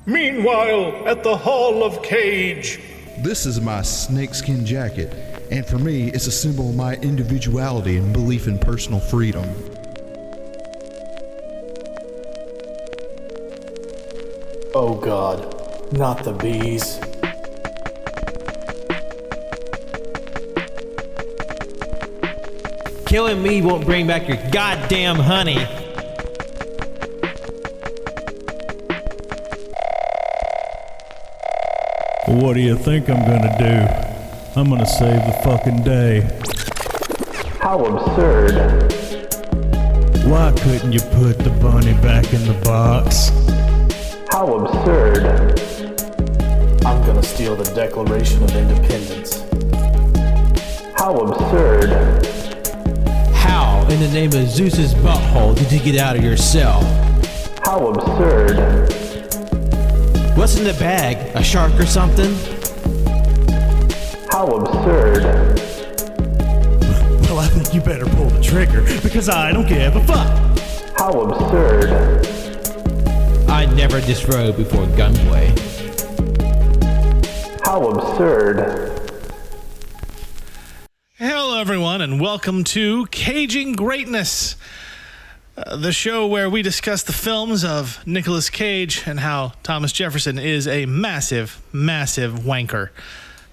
Meanwhile, at the Hall of Cage. This is my snakeskin jacket, and for me, it's a symbol of my individuality and belief in personal freedom. Oh God, not the bees. Killing me won't bring back your goddamn honey. What do you think I'm gonna do? I'm gonna save the fucking day. How absurd. Why couldn't you put the bunny back in the box? How absurd. I'm gonna steal the Declaration of Independence. How absurd. How, in the name of Zeus's butthole, did you get out of your cell? How absurd. What's in the bag? A shark or something? How absurd. Well, I think you better pull the trigger, because I don't give a fuck. How absurd. I never disrobed before gunplay. How absurd. Hello, everyone, and welcome to Caging Greatness, the show where we discuss the films of Nicolas Cage and how Thomas Jefferson is a massive, massive wanker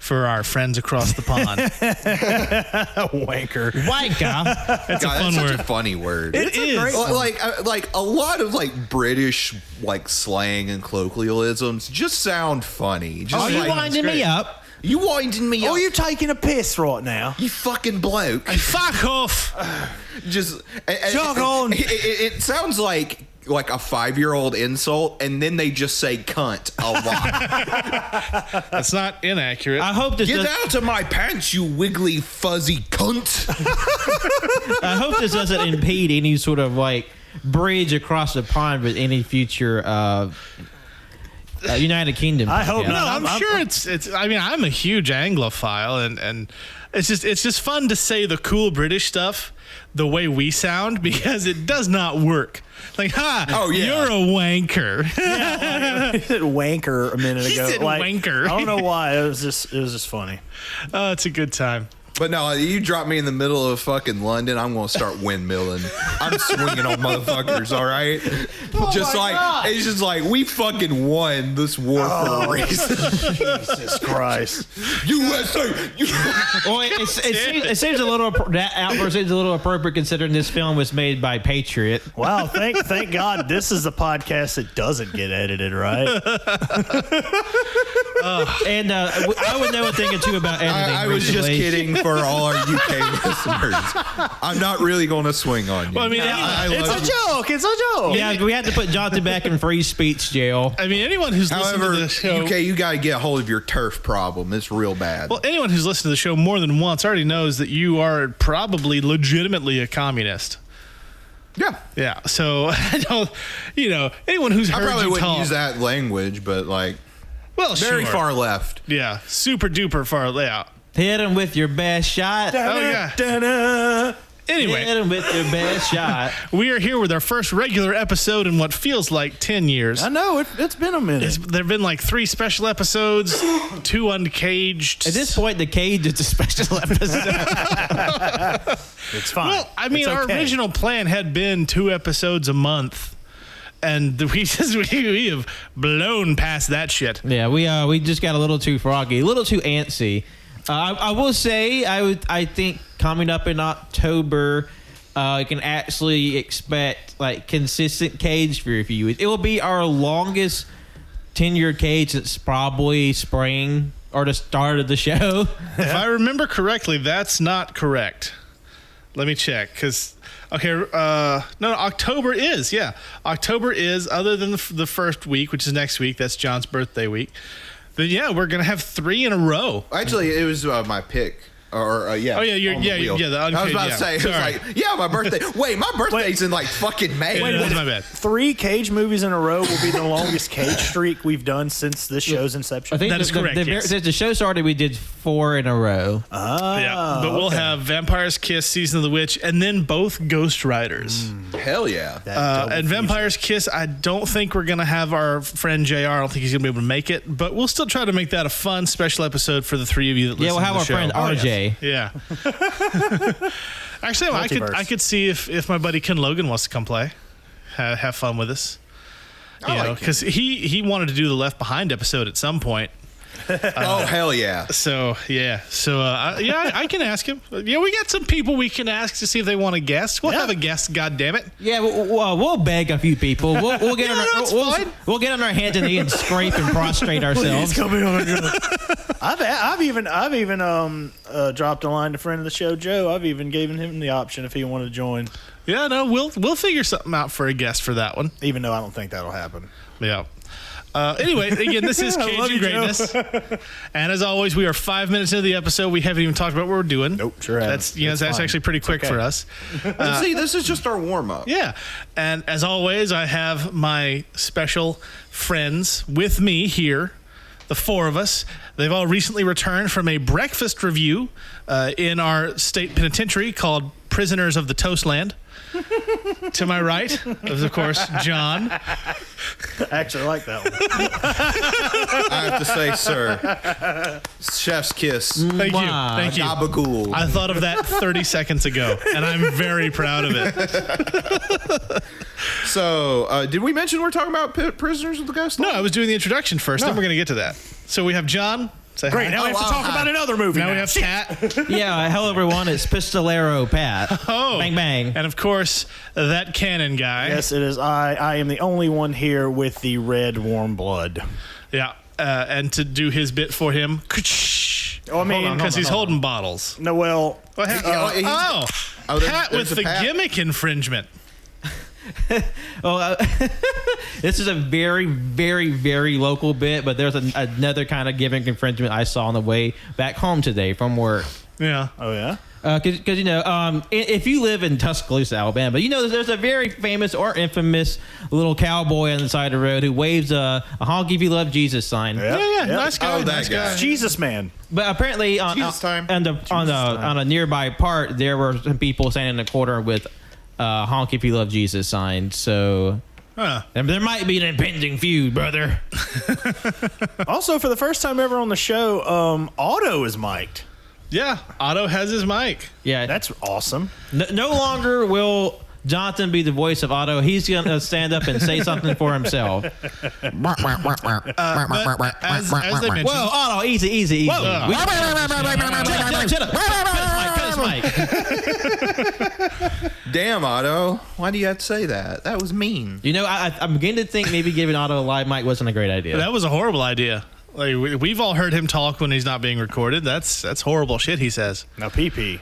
for our friends across the pond. Wanker. Wanker. That's God, a fun that's word. such a funny word. It is. Like a lot of like British like slang and colloquialisms just sound funny. Just Are you winding me up? You winding me up? Oh, you're taking a piss right now. You fucking bloke. Fuck off. Just Jog on. It sounds like a 5-year-old insult, and then they just say cunt a lot. That's not inaccurate. I hope this Get does, out of my pants, you wiggly fuzzy cunt. I hope this doesn't impede any sort of like bridge across the pond with any future United Kingdom. I hope No, not. I'm sure it's. I mean, I'm a huge Anglophile, and it's just fun to say the cool British stuff the way we sound because it does not work. Like, Oh, yeah. you're a wanker. He said wanker a minute He ago. said wanker. I don't know why. It was just funny. Oh, it's a good time. But no, you drop me in the middle of fucking London, I'm gonna start windmilling. I'm swinging on motherfuckers, all right? Just like God. it's just like we fucking won this war for a reason. Jesus Christ. USA. Well, it seems a little that outburst seems a little appropriate considering this film was made by Patriot. Wow, thank God this is a podcast that doesn't get edited, right? And I would know a thing or two about editing. I was just recently. kidding for all our UK listeners. I'm not really gonna swing on you. Well, I mean, It's love a you. joke. It's a joke. Yeah, we had to put Jonathan back in free speech jail. I mean, anyone who's listened However, to the show. UK, you gotta get a hold of your turf problem. It's real bad. Well, anyone who's listened to the show more than once already knows that you are probably legitimately a communist. yeah. Yeah. So I don't. Anyone who's I heard probably you wouldn't talk. use that language, but like Well, very sure. far left. Yeah, super duper far layout. Hit him with your best shot. Oh yeah. Hit Anyway, him with your best shot. we are here with our first regular episode in what feels like 10 years. I know. It's been a minute. There have been like 3 special episodes, 2 uncaged. At this point, the cage is a special episode. It's fine. Well, I mean, It's our okay. original plan had been 2 episodes a month, and we have blown past that shit. Yeah, we just got a little too froggy, a little too antsy. I will say, I think coming up in October, you can actually expect like consistent cage for a few weeks. It will be our longest tenured cage since probably spring or the start of the show. If I remember correctly, that's not correct. Let me check, because no, October is, October is, other than the first week, which is next week. That's John's birthday week. Then yeah, we're gonna have 3 in a row. Actually, it was my pick. Or yeah. Oh, yeah, on the wheel. the I was uncaged, about yeah. to say, it was Sorry. like, yeah, my birthday. Wait, my birthday's in like fucking May. Wait, that's my bad. 3 Cage movies in a row will be the longest Cage streak we've done since this show's inception. I think That is correct, yes. The show started. We did 4 in a row. Yeah, but we'll have Vampire's Kiss, Season of the Witch, and then both Ghost Riders. Hell yeah. And Vampire's Kiss, I don't think we're going to have our friend JR. I don't think he's going to be able to make it, but we'll still try to make that a fun special episode for the 3 of you that listen Yeah, we'll have to the our show. friend RJ. Yeah. Actually, I could see if my buddy Ken Logan wants to come play, have fun with us. You know, because he wanted to do the Left Behind episode at some point. Oh hell yeah. So I can ask him. Yeah, we got some people we can ask to see if they want to guest. We'll have a guest. God damn it. Yeah, we'll beg a few people. We'll get fine. we'll get on our hands and knees and scrape and prostrate ourselves. I've even dropped a line to friend of the show Joe. I've even given him the option if he wanted to join, Yeah, no, we'll figure something out for a guest for that one. even though I don't think that'll happen. Yeah. Anyway, again, this is I love Cajun you, Greatness, and as always, we are 5 minutes into the episode. We haven't even talked about what we're doing. Nope, sure haven't. That's It's that's fine. actually pretty quick okay. for us. See, this is just our warm up. Yeah, and as always, I have my special friends with me here, the 4 of us. They've all recently returned from a breakfast review in our state penitentiary called Prisoners of the Toastland. To my right is, of course, John. I actually like that one. I have to say, sir, chef's kiss. Thank you. Wow. Thank you. Gabagool. I thought of that 30 seconds ago, and I'm very proud of it. So, did we mention we're talking about Prisoners of the Ghostland? No, I was doing the introduction first, then we're going to get to that. So we have John. Say Great. hi. Now we have to talk about another movie. Now we have Pat. Yeah, hello everyone. It's Pistolero Pat. Oh. Bang bang. And of course, that cannon guy. Yes, it is. I am the only one here with the red warm blood. Yeah. And to do his bit for him. Oh, I mean, Because he's holding bottles. no, well, Oh, Pat with there's a the Pat. gimmick infringement. This is a very, very, very local bit, but there's another kind of gimmick infringement I saw on the way back home today from work. Yeah. oh yeah. Because if you live in Tuscaloosa, Alabama, you know there's a very famous or infamous little cowboy on the side of the road who waves a "honky if you love Jesus" sign. Yeah, nice guy. Oh, that nice guy. Jesus man. But apparently, Jesus time. on a nearby part, there were some people standing in the corner with "honk if you love Jesus" sign. So Huh. and there might be an impending feud, brother. Also, for the first time ever on the show, Otto is mic'd. Yeah, Otto has his mic. Yeah, That's awesome. no longer will Jonathan be the voice of Otto. He's gonna stand up and say something for himself. But as they mentioned, Whoa, Otto, easy. Whoa. We- Shut up. Cut his mic. Damn, Otto. Why do you have to say that? That was mean. You know, I'm beginning to think maybe giving Otto a live mic wasn't a great idea. that was a horrible idea. Like we've all heard him talk when he's not being recorded. That's horrible shit he says. Now, PP,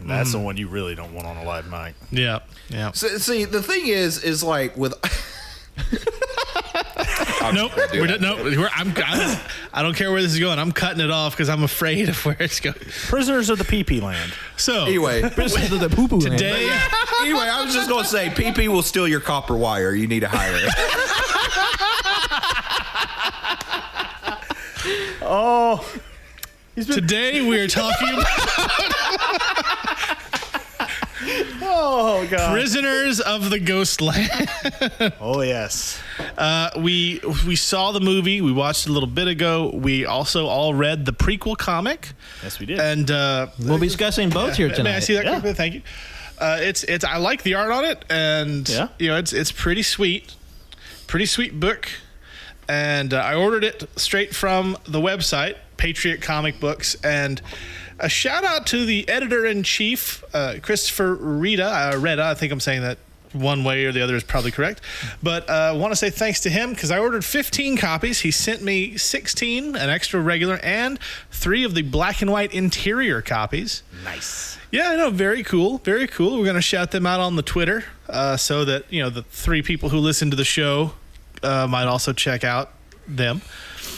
that's the one you really don't want on a live mic. Yeah, yeah. So, see, the thing is like with. Nope. I don't care where this is going. I'm cutting it off because I'm afraid of where it's going. Prisoners of the PP land. So Anyway, today, anyway, I was just gonna say, PP will steal your copper wire. You need to hire it. today we are talking about Oh God. Prisoners of the Ghostland. Oh yes. We saw the movie. We watched a little bit ago. We also all read the prequel comic, Yes, we did. and We'll be discussing both here tonight. May I see that? Yeah. quickly? Thank you. It's I like the art on it, and Yeah. it's pretty sweet book, and I ordered it straight from the website Patriot Comic Books, and a shout out to the editor-in-chief Christopher Rita. I think I'm saying that one way or the other is probably correct, but I want to say thanks to him because I ordered 15 copies. He sent me 16, an extra regular, and 3 of the black and white interior copies. Nice. Yeah, I know. Very cool. Very cool. We're going to shout them out on the Twitter so that, the 3 people who listen to the show might also check out them.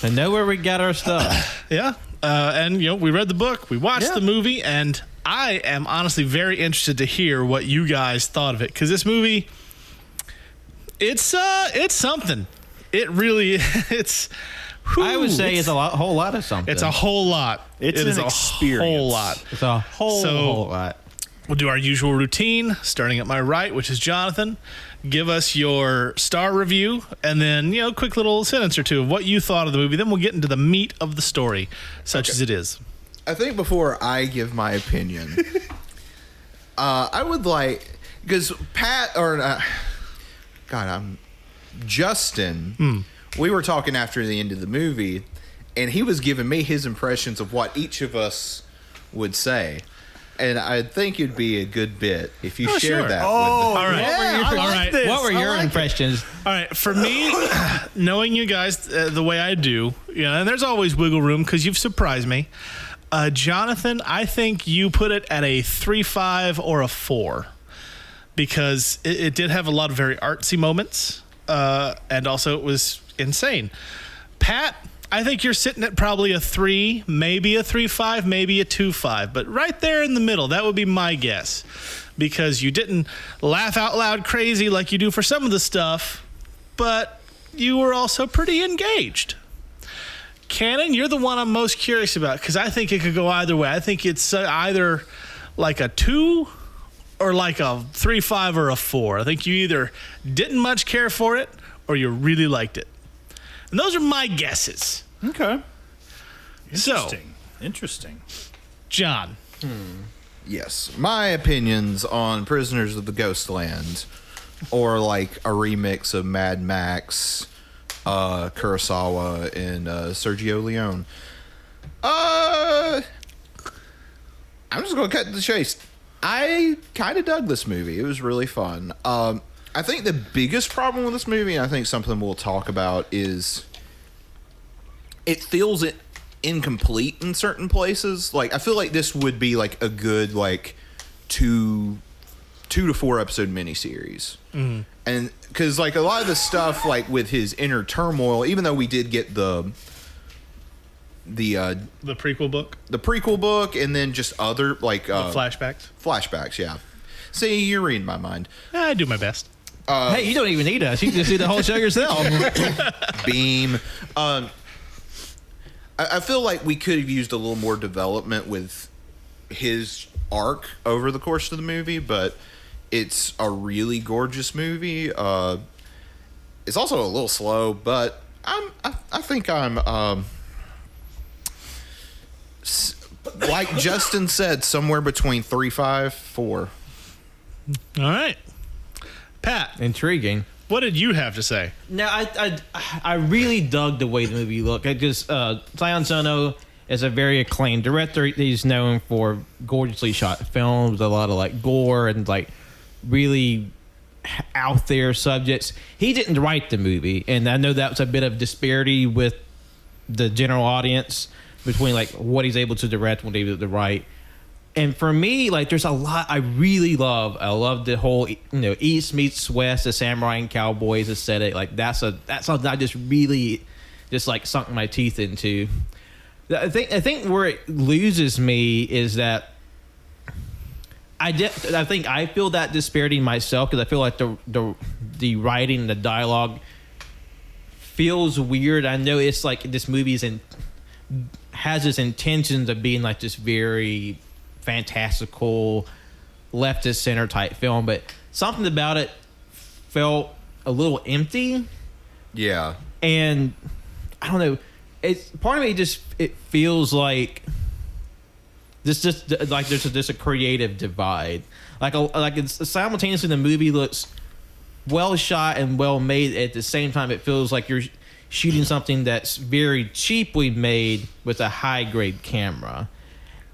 And know where we got our stuff. Yeah. And we read the book, we watched the movie, and I am honestly very interested to hear what you guys thought of it, because this movie, it's something. It really it's. I would say it's a whole lot of something. It's a whole lot. It's an experience. Whole lot. It's a whole lot. We'll do our usual routine, starting at my right, which is Jonathan. Give us your star review, and then, quick little sentence or two of what you thought of the movie. Then we'll get into the meat of the story, such as it is. I think before I give my opinion, I would like, because Justin, we were talking after the end of the movie, and he was giving me his impressions of what each of us would say. And I think it'd be a good bit if you shared that with all right. All right. What were your impressions? All right, for me, knowing you guys the way I do, and there's always wiggle room because you've surprised me. Jonathan, I think you put it at a 3.5 or a 4 because it did have a lot of very artsy moments, and also it was insane. Pat, I think you're sitting at probably a 3, maybe a 3.5, maybe a 2.5, but right there in the middle, that would be my guess, because you didn't laugh out loud crazy like you do for some of the stuff, but you were also pretty engaged. Cannon, you're the one I'm most curious about, because I think it could go either way. I think it's either like a 2 or like a 3.5 or a 4. I think you either didn't much care for it or you really liked it. And those are my guesses. Okay. So, Interesting. John. Yes, my opinions on Prisoners of the Ghostland, or like a remix of Mad Max, Kurosawa, and Sergio Leone. I'm just gonna cut to the chase. I kind of dug this movie. It was really fun. I think the biggest problem with this movie, and I think something we'll talk about, is it feels incomplete in certain places. Like, I feel like this would be like a good like 2 to 4 episode miniseries. Mm-hmm. And because like a lot of the stuff like with his inner turmoil, even though we did get the prequel book, and then just other like flashbacks. Yeah. See, you're reading my mind. I do my best. Hey, you don't even need us. You can just do the whole show yourself. Beam. I feel like we could have used a little more development with his arc over the course of the movie, but it's a really gorgeous movie. It's also a little slow, but I think I'm like Justin said, somewhere between 3.5, 4. All right. Pat, Intriguing. what did you have to say? Now, I really dug the way the movie looked. Sion Sono is a very acclaimed director. He's known for gorgeously shot films, a lot of like gore and like really out there subjects. He didn't write the movie, and I know that was a bit of disparity with the general audience between like what he's able to direct and what he's able to write. And for me, like, there's a lot I really love. I love the whole, East meets West, the samurai and cowboys aesthetic. Like, that's something I just really just like sunk my teeth into. I think where it loses me is that I think I feel that disparity myself, because I feel like the writing, the dialogue feels weird. I know it's like this movie has its intentions of being like this very fantastical left of center type film, but something about it felt a little empty. Yeah. And I don't know, it's part of me it feels like this just like there's a creative divide. Like it's simultaneously the movie looks well shot and well made, at the same time it feels like you're shooting something that's very cheaply made with a high grade camera.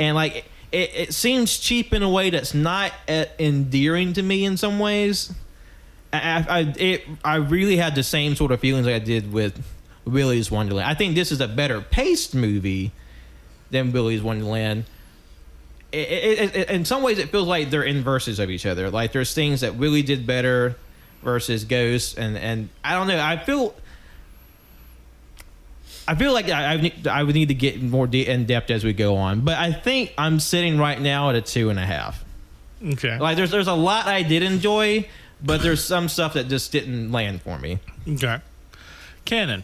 And like it seems cheap in a way that's not endearing to me in some ways. I really had the same sort of feelings I did with Willy's Wonderland. I think this is a better paced movie than Willy's Wonderland. In some ways, it feels like they're inverses of each other. Like there's things that Willy did better versus Ghost, and I don't know. I feel I feel like I would need to get more in depth as we go on, but I think I'm sitting right now at a 2.5. Okay. Like there's a lot I did enjoy, but there's some stuff that just didn't land for me. Okay. Cannon,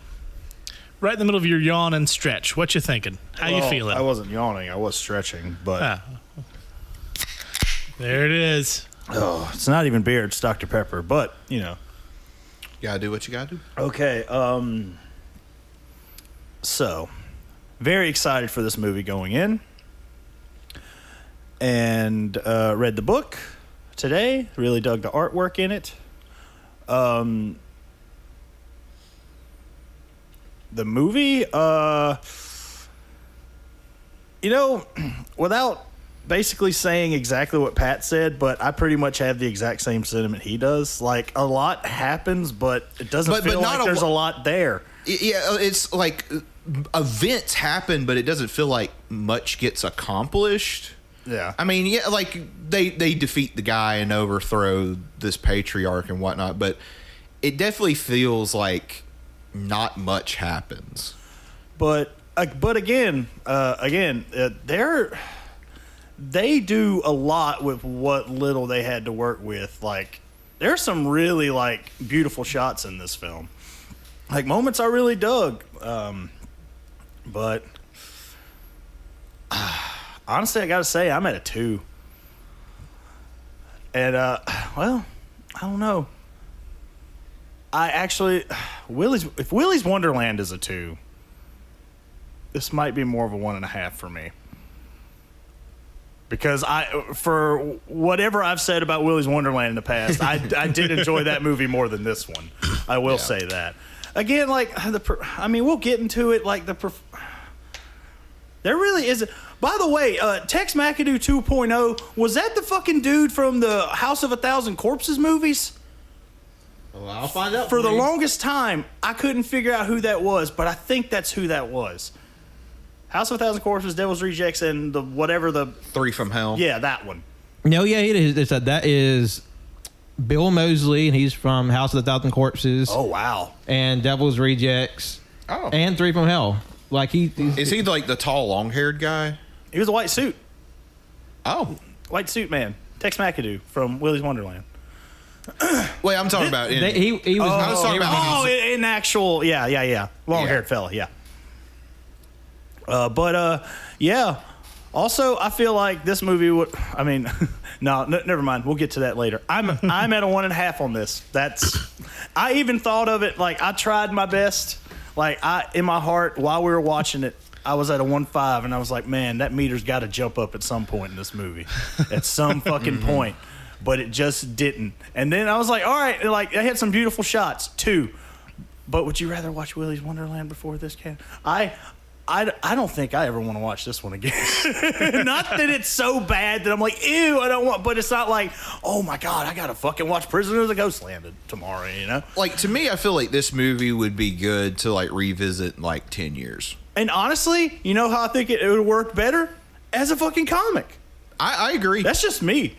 right in the middle of your yawn and stretch. What you thinking? How you feeling? I wasn't yawning. I was stretching, but Ah. There it is. it's not even beer. It's Dr. Pepper. But Gotta do what you gotta do. okay. So, very excited for this movie going in, and read the book today. Really dug the artwork in it. The movie, without basically saying exactly what Pat said, but I pretty much have the exact same sentiment he does. Like, a lot happens, but it doesn't feel like there's a lot there. Yeah, it's like events happen, but it doesn't feel like much gets accomplished. Yeah. I mean, yeah, like they defeat the guy and overthrow this patriarch and whatnot, but it definitely feels like not much happens. But again, they do a lot with what little they had to work with. Like, there's some really like beautiful shots in this film, like moments I really dug. But honestly, I gotta say I'm at a 2. And well, I don't know. I actually, if Willy's Wonderland is a 2, this might be more of a 1.5 for me. Because for whatever I've said about Willy's Wonderland in the past, I did enjoy that movie more than this one. I will say that. Again, like we'll get into it. Like there really is. By the way, Tex McAdoo 2.0, was that the fucking dude from the House of a Thousand Corpses movies? Well, I'll find out. For the longest time, I couldn't figure out who that was, but I think that's who that was. House of a Thousand Corpses, Devil's Rejects, and the 3 from Hell. Yeah, that one. No, yeah, it is. That is Bill Moseley, and he's from House of the Thousand Corpses. Oh, wow. And Devil's Rejects. Oh. And 3 from Hell. Like Is he like the tall, long-haired guy? He was a white suit. Oh. White suit man. Tex McAdoo from Willy's Wonderland. Wait, I'm talking about in, he was. I was talking about in actual, yeah. Long-haired fella, yeah. Yeah. Also, I feel like this movie would. I mean, no, never mind. We'll get to that later. I'm at a 1.5 on this. I even thought of it like I tried my best. Like in my heart while we were watching it, I was at a 1.5, and I was like, man, that meter's got to jump up at some point in this movie, at some fucking point. But it just didn't. And then I was like, all right, like I had some beautiful shots, 2. But would you rather watch Willy's Wonderland before this, Ken? I don't think I ever want to watch this one again. Not that it's so bad that I'm like, ew, I don't want, but it's not like, oh my God, I got to fucking watch Prisoners of Ghostland tomorrow, Like, to me, I feel like this movie would be good to, like, revisit in, like, 10 years. And honestly, you know how I think it would work better? As a fucking comic. I agree. That's just me.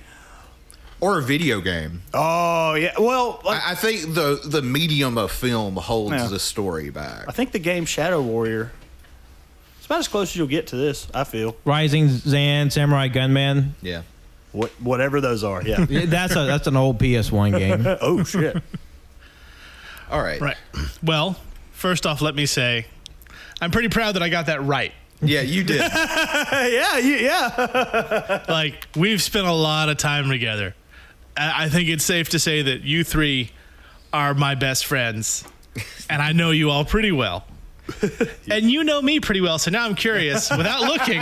Or a video game. Oh, yeah. Well, like, I think the medium of film holds the story back. I think the game Shadow Warrior, it's about as close as you'll get to this, I feel. Rising Zan, Samurai Gunman. Yeah. Whatever those are, yeah. That's an old PS1 game. Oh, shit. All right. Right. Well, first off, let me say, I'm pretty proud that I got that right. Yeah, you did. Yeah. Like, we've spent a lot of time together. I think it's safe to say that you 3 are my best friends, and I know you all pretty well. And you know me pretty well, so now I'm curious, without looking,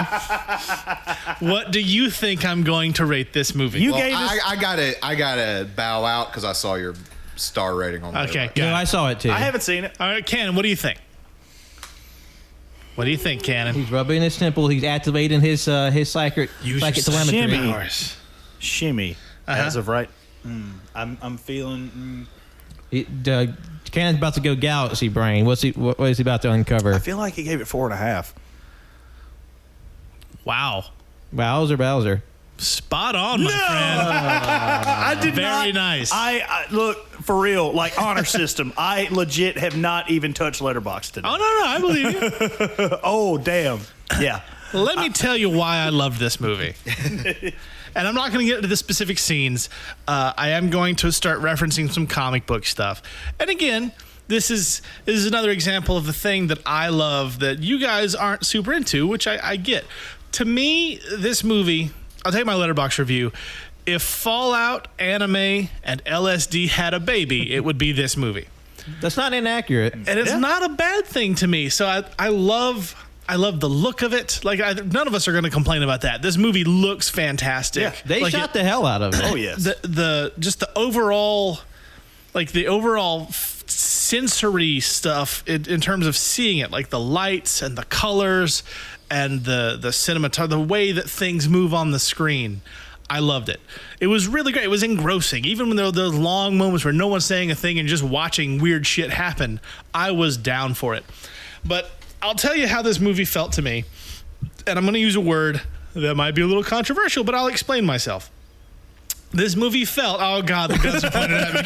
what do you think I'm going to rate this movie? I gotta bow out because I saw your star rating on there. Okay, No, I saw it too. I haven't seen it. All right, Cannon, what do you think? What do you think, Cannon? He's rubbing his temple. He's activating his psychic telemetry. powers. Shimmy. As of right. I'm feeling. Cannon's about to go galaxy brain. What is he about to uncover? I feel like he gave it 4.5. Wow. Bowser. Spot on, my friend. I did Very not. nice. I look For real, like honor system. I legit have not even touched Letterboxd today. Oh, no, I believe you. Oh, damn. Yeah. Let me tell you why I loved this movie. And I'm not going to get into the specific scenes. I am going to start referencing some comic book stuff. And again, this is another example of the thing that I love that you guys aren't super into, which I get. To me, this movie, I'll take my Letterboxd review. If Fallout, anime, and LSD had a baby, it would be this movie. That's not inaccurate. And it's not a bad thing to me. So I love the look of it. Like none of us are going to complain about that. This movie looks fantastic. Yeah, They shot the hell out of it. Oh, yes. The overall, like the overall sensory stuff in terms of seeing it, like the lights and the colors and the cinematography, the way that things move on the screen. I loved it. It was really great. It was engrossing. Even when there were those long moments where no one's saying a thing and just watching weird shit happen, I was down for it. But I'll tell you how this movie felt to me. And I'm going to use a word that might be a little controversial, but I'll explain myself. This movie felt... Oh, God, the guns are pointed at me.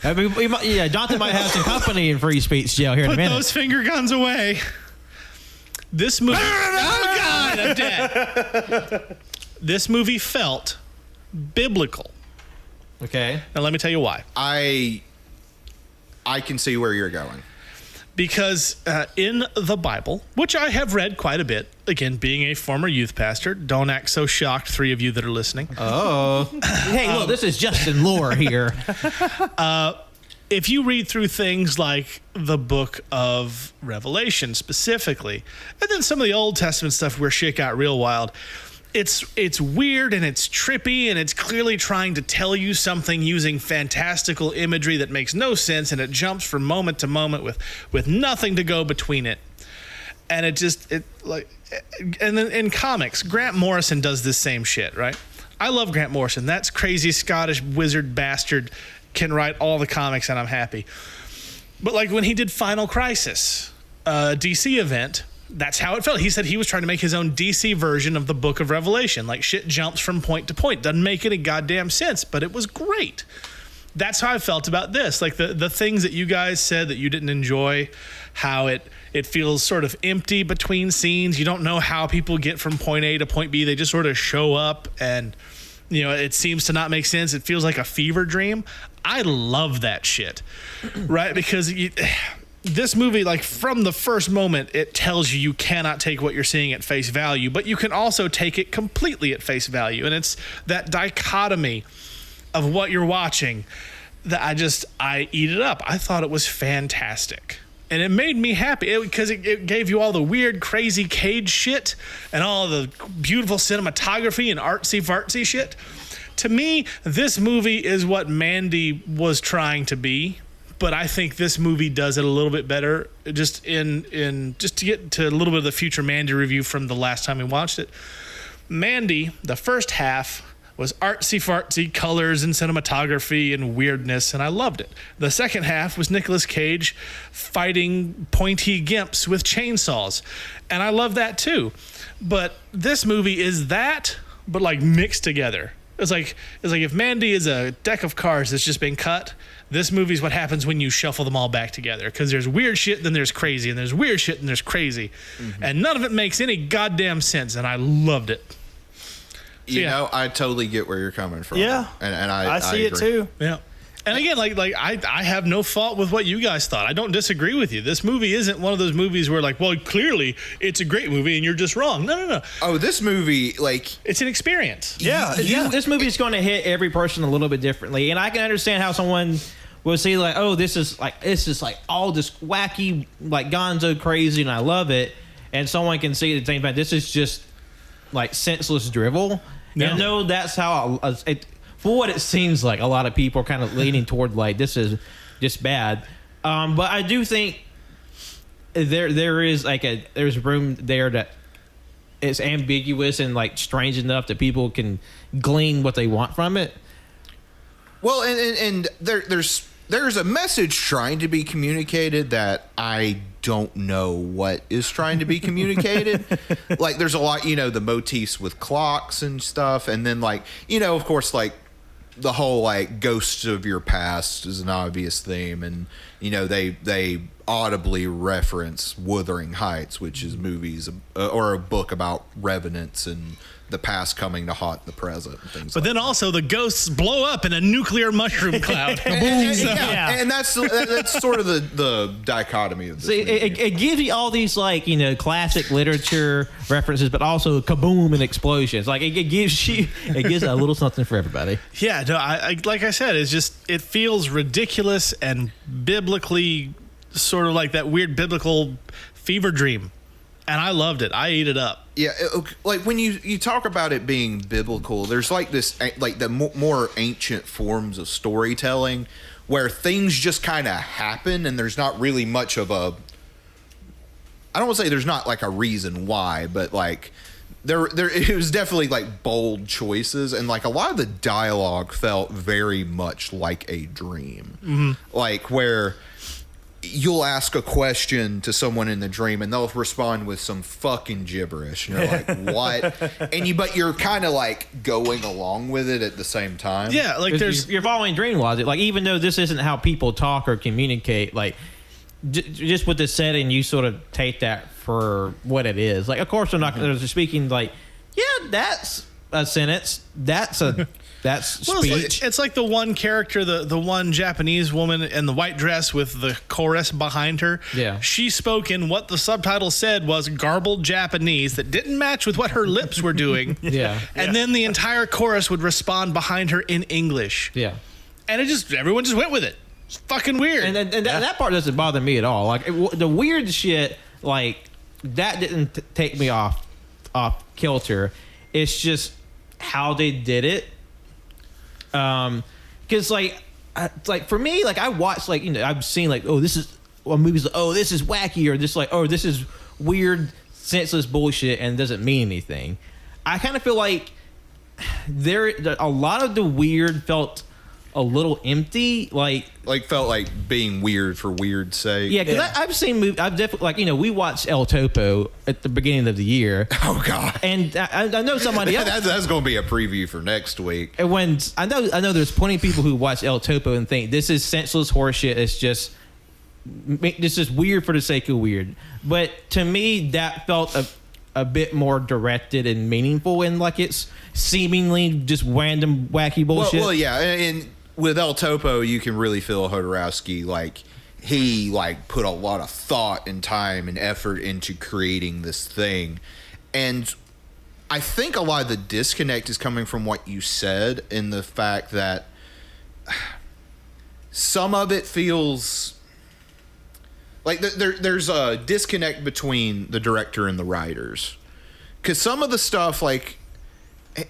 I mean, Jonathan might have some company in free speech jail here in a Put minute. those finger guns away. This movie... Oh, God, I'm dead. This movie felt biblical. Okay. Now, let me tell you why. I can see where you're going. Because in the Bible, which I have read quite a bit, again, being a former youth pastor, don't act so shocked, three of you that are listening. Oh. Hey, look, this is Justin Lore here. If you read through things like the book of Revelation specifically, and then some of the Old Testament stuff where shit got real wild, it's weird and it's trippy and it's clearly trying to tell you something using fantastical imagery that makes no sense, and it jumps from moment to moment with nothing to go between it. And and then in comics, Grant Morrison does this same shit, right? I love Grant Morrison. That's crazy Scottish wizard bastard can write all the comics and I'm happy. But like when he did Final Crisis, DC event, that's how it felt. He said he was trying to make his own DC version of the Book of Revelation. Like shit jumps from point to point. Doesn't make any goddamn sense, but it was great. That's how I felt about this. Like the things that you guys said that you didn't enjoy, how it feels sort of empty between scenes. You don't know how people get from point A to point B. They just sort of show up and, it seems to not make sense. It feels like a fever dream. I love that shit, right? Because this movie, like from the first moment, it tells you cannot take what you're seeing at face value, but you can also take it completely at face value. And it's that dichotomy of what you're watching that I eat it up. I thought it was fantastic. And it made me happy because it gave you all the weird, crazy Cage shit and all the beautiful cinematography and artsy-fartsy shit. To me, this movie is what Mandy was trying to be. But I think this movie does it a little bit better. Just to get to a little bit of the future Mandy review from the last time we watched it. Mandy, the first half was artsy-fartsy colors and cinematography and weirdness, and I loved it. The second half was Nicolas Cage fighting pointy gimps with chainsaws, and I love that too. But this movie is that, but like mixed together. It's like if Mandy is a deck of cards that's just been cut, this movie's what happens when you shuffle them all back together. Because there's weird shit, then there's crazy, and there's weird shit, and there's crazy. Mm-hmm. And none of it makes any goddamn sense, and I loved it. You know, I totally get where you're coming from. Yeah. And I see agree. it too. Yeah. And again, I have no fault with what you guys thought. I don't disagree with you. This movie isn't one of those movies where well, clearly it's a great movie and you're just wrong. No. Oh, this movie, it's an experience. Yeah. This movie is going to hit every person a little bit differently. And I can understand how someone will see this is all this wacky, like gonzo crazy, and I love it. And someone can see at the same time, this is just like senseless drivel. Yeah. And no, that's how for what it seems like, a lot of people are kind of leaning toward this is just bad. But I do think there's room there that it's ambiguous and strange enough that people can glean what they want from it. Well, and there's a message trying to be communicated that I don't know what is trying to be communicated. There's a lot, the motifs with clocks and stuff, and then of course the whole like ghosts of your past is an obvious theme, and they audibly reference Wuthering Heights, which is movies or a book about revenants and the past coming to haunt the present and things. But like then also the ghosts blow up in a nuclear mushroom cloud. and that's sort of the dichotomy of this. See, it gives you all these like classic literature references, but also kaboom and explosions. Like it gives a little something for everybody. Yeah, no, I like I said, it feels ridiculous and biblically sort of like that weird biblical fever dream, and I loved it. I ate it up. Yeah, like when you talk about it being biblical, there's like this, like the more ancient forms of storytelling where things just kind of happen and there's not really much of a, I don't want to say there's not like a reason why, but like there it was definitely like bold choices, and like a lot of the dialogue felt very much like a dream. Like where you'll ask a question to someone in the dream and they'll respond with some fucking gibberish and you're like, what? But you're kind of like going along with it at the same time. Yeah, like you're following dream logic. Like even though this isn't how people talk or communicate, like just with the setting, you sort of take that for what it is. Like of course they're not they're speaking like, yeah, that's a sentence. That's speech. It's like the one character, the one Japanese woman in the white dress with the chorus behind her. Yeah. She spoke in what the subtitle said was garbled Japanese that didn't match with what her lips were doing. Yeah. And then the entire chorus would respond behind her in English. Yeah. And everyone just went with it. It's fucking weird. And that part doesn't bother me at all. Like the weird shit, like that didn't take me off kilter. It's just how they did it. Because like for me, like I watched like I've seen like this is movies like this is wacky, or just like this is weird senseless bullshit and doesn't mean anything. I kind of feel like a lot of the weird felt a little empty, like felt like being weird for weird's sake. Yeah, because I've seen movies. I've definitely we watched El Topo at the beginning of the year. Oh God! And I know somebody else. That's going to be a preview for next week. And when I know there's plenty of people who watch El Topo and think this is senseless horseshit. It's just this is weird for the sake of weird. But to me, that felt a bit more directed and meaningful, and like it's seemingly just random wacky bullshit. Well, yeah, and with El Topo, you can really feel Jodorowsky like he put a lot of thought and time and effort into creating this thing. And I think a lot of the disconnect is coming from what you said, in the fact that some of it feels like there's a disconnect between the director and the writers. Because some of the stuff, like,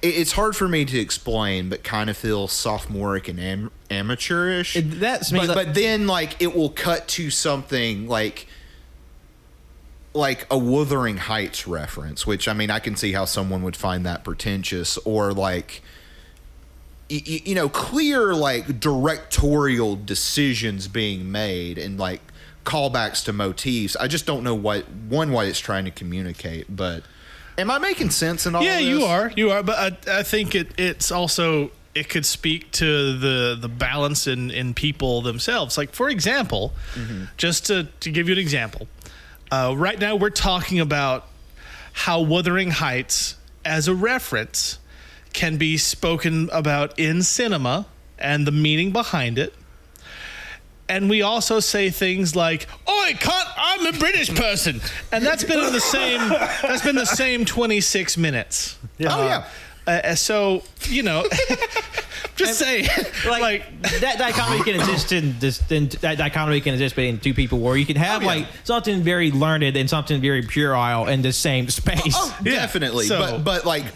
it's hard for me to explain, but kind of feels sophomoric and amateurish. That's me. But then, like, it will cut to something like a Wuthering Heights reference, which, I mean, I can see how someone would find that pretentious, or like, clear, like, directorial decisions being made and like callbacks to motifs. I just don't know what it's trying to communicate, but am I making sense in all yeah, of this? you are. But I think it's also, it could speak to the balance in people themselves. Like, for example, just to give you an example, right now we're talking about how Wuthering Heights as a reference can be spoken about in cinema and the meaning behind it. And we also say things like, "Oi, cunt, I'm a British person," and that's been the same 26 minutes. Oh yeah. So just say like that dichotomy can exist between two people, where you can have like something very learned and something very puerile in the same space. Oh, definitely. So, but like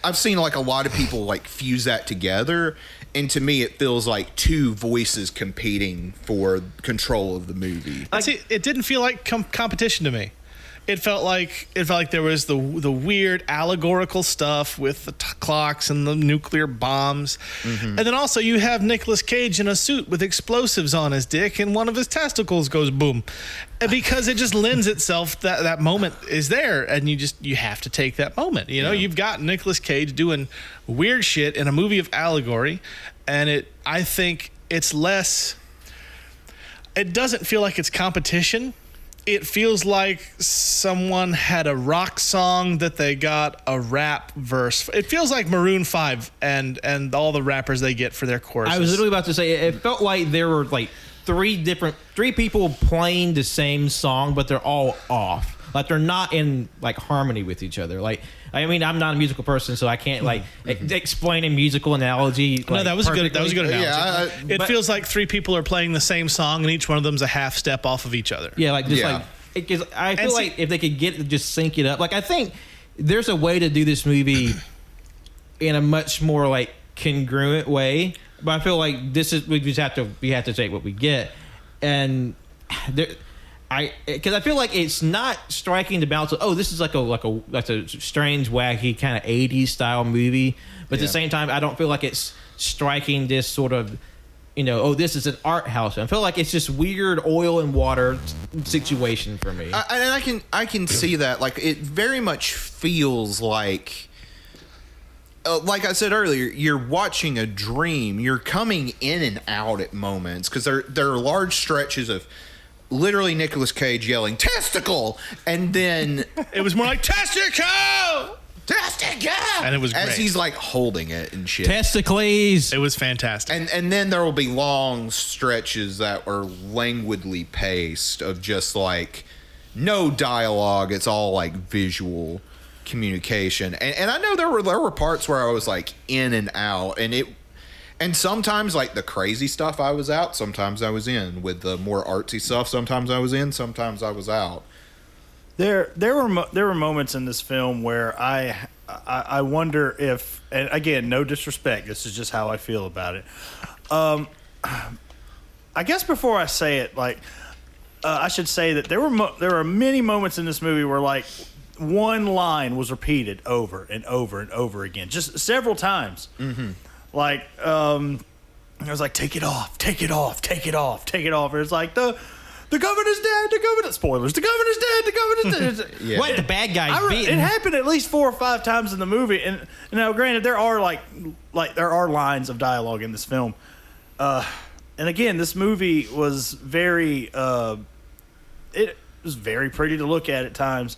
I've seen like a lot of people like fuse that together, and to me it feels like two voices competing for control of the movie. See, it didn't feel like competition to me. It felt like there was the weird allegorical stuff with the clocks and the nuclear bombs, and then also you have Nicolas Cage in a suit with explosives on his dick, and one of his testicles goes boom, and because it just lends itself that moment is there, and you have to take that moment. You've got Nicolas Cage doing weird shit in a movie of allegory, and I think it's less. It doesn't feel like it's competition. It feels like someone had a rock song that they got a rap verse. It feels like Maroon 5 and all the rappers they get for their choruses. I was literally about to say, it felt like there were like three people playing the same song, but they're all off. Like they're not in like harmony with each other. Like, I mean, I'm not a musical person, so I can't like explain a musical analogy. Like, no, that was a good analogy. Yeah, it feels like three people are playing the same song, and each one of them's a half step off of each other. Yeah, like just Yeah. like because I feel like if they could just sync it up. Like I think there's a way to do this movie in a much more like congruent way, but I feel like we have to take what we get, and there. Because I feel like it's not striking the balance of, oh, this is like a strange, wacky kind of 80s style movie, but at the same time, I don't feel like it's striking this sort of, oh, this is an art house. I feel like it's just weird oil and water situation for me. And I can see that. Like, it very much feels like I said earlier, you're watching a dream. You're coming in and out at moments because there are large stretches of literally Nicolas Cage yelling "testicle," and then it was more like "testicle, testicle," and it was great. As he's like holding it and shit. Testicles. It was fantastic. And then there will be long stretches that are languidly paced of just like no dialogue. It's all like visual communication. And I know there were parts where I was like in and out, and sometimes, like, the crazy stuff I was out, sometimes I was in. With the more artsy stuff, sometimes I was in, sometimes I was out. There were moments in this film where I wonder if, and again, no disrespect, this is just how I feel about it. I guess before I say it, like, I should say that there were many moments in this movie where, like, one line was repeated over and over and over again, just several times. Mm-hmm. Like, I was like, take it off, take it off, take it off, take it off. And it's like, the governor's dead, spoilers, the governor's dead, the governor's dead. Yeah. What, the bad guy's beaten? It happened at least 4 or 5 times in the movie. And now, granted, there are there are lines of dialogue in this film. And again, this movie was very, it was very pretty to look at times.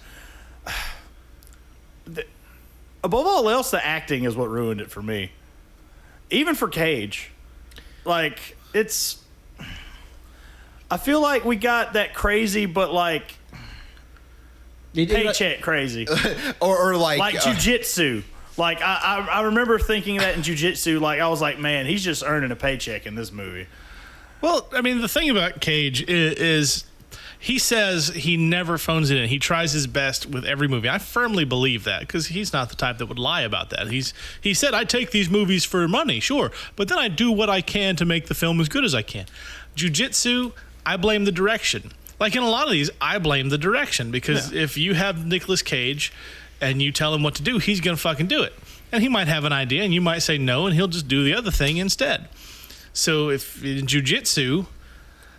Above all else, the acting is what ruined it for me. Even for Cage, like, I feel like we got that crazy, but like paycheck crazy, or like jujitsu. Like I remember thinking that in jujitsu, like I was like, man, he's just earning a paycheck in this movie. Well, I mean, the thing about Cage is he says he never phones it in. He tries his best with every movie. I firmly believe that because he's not the type that would lie about that. He said, I take these movies for money, sure, but then I do what I can to make the film as good as I can. Jiu-Jitsu, I blame the direction. Like in a lot of these, I blame the direction because if you have Nicolas Cage and you tell him what to do, he's going to fucking do it. And he might have an idea and you might say no and he'll just do the other thing instead. So if in Jiu-Jitsu,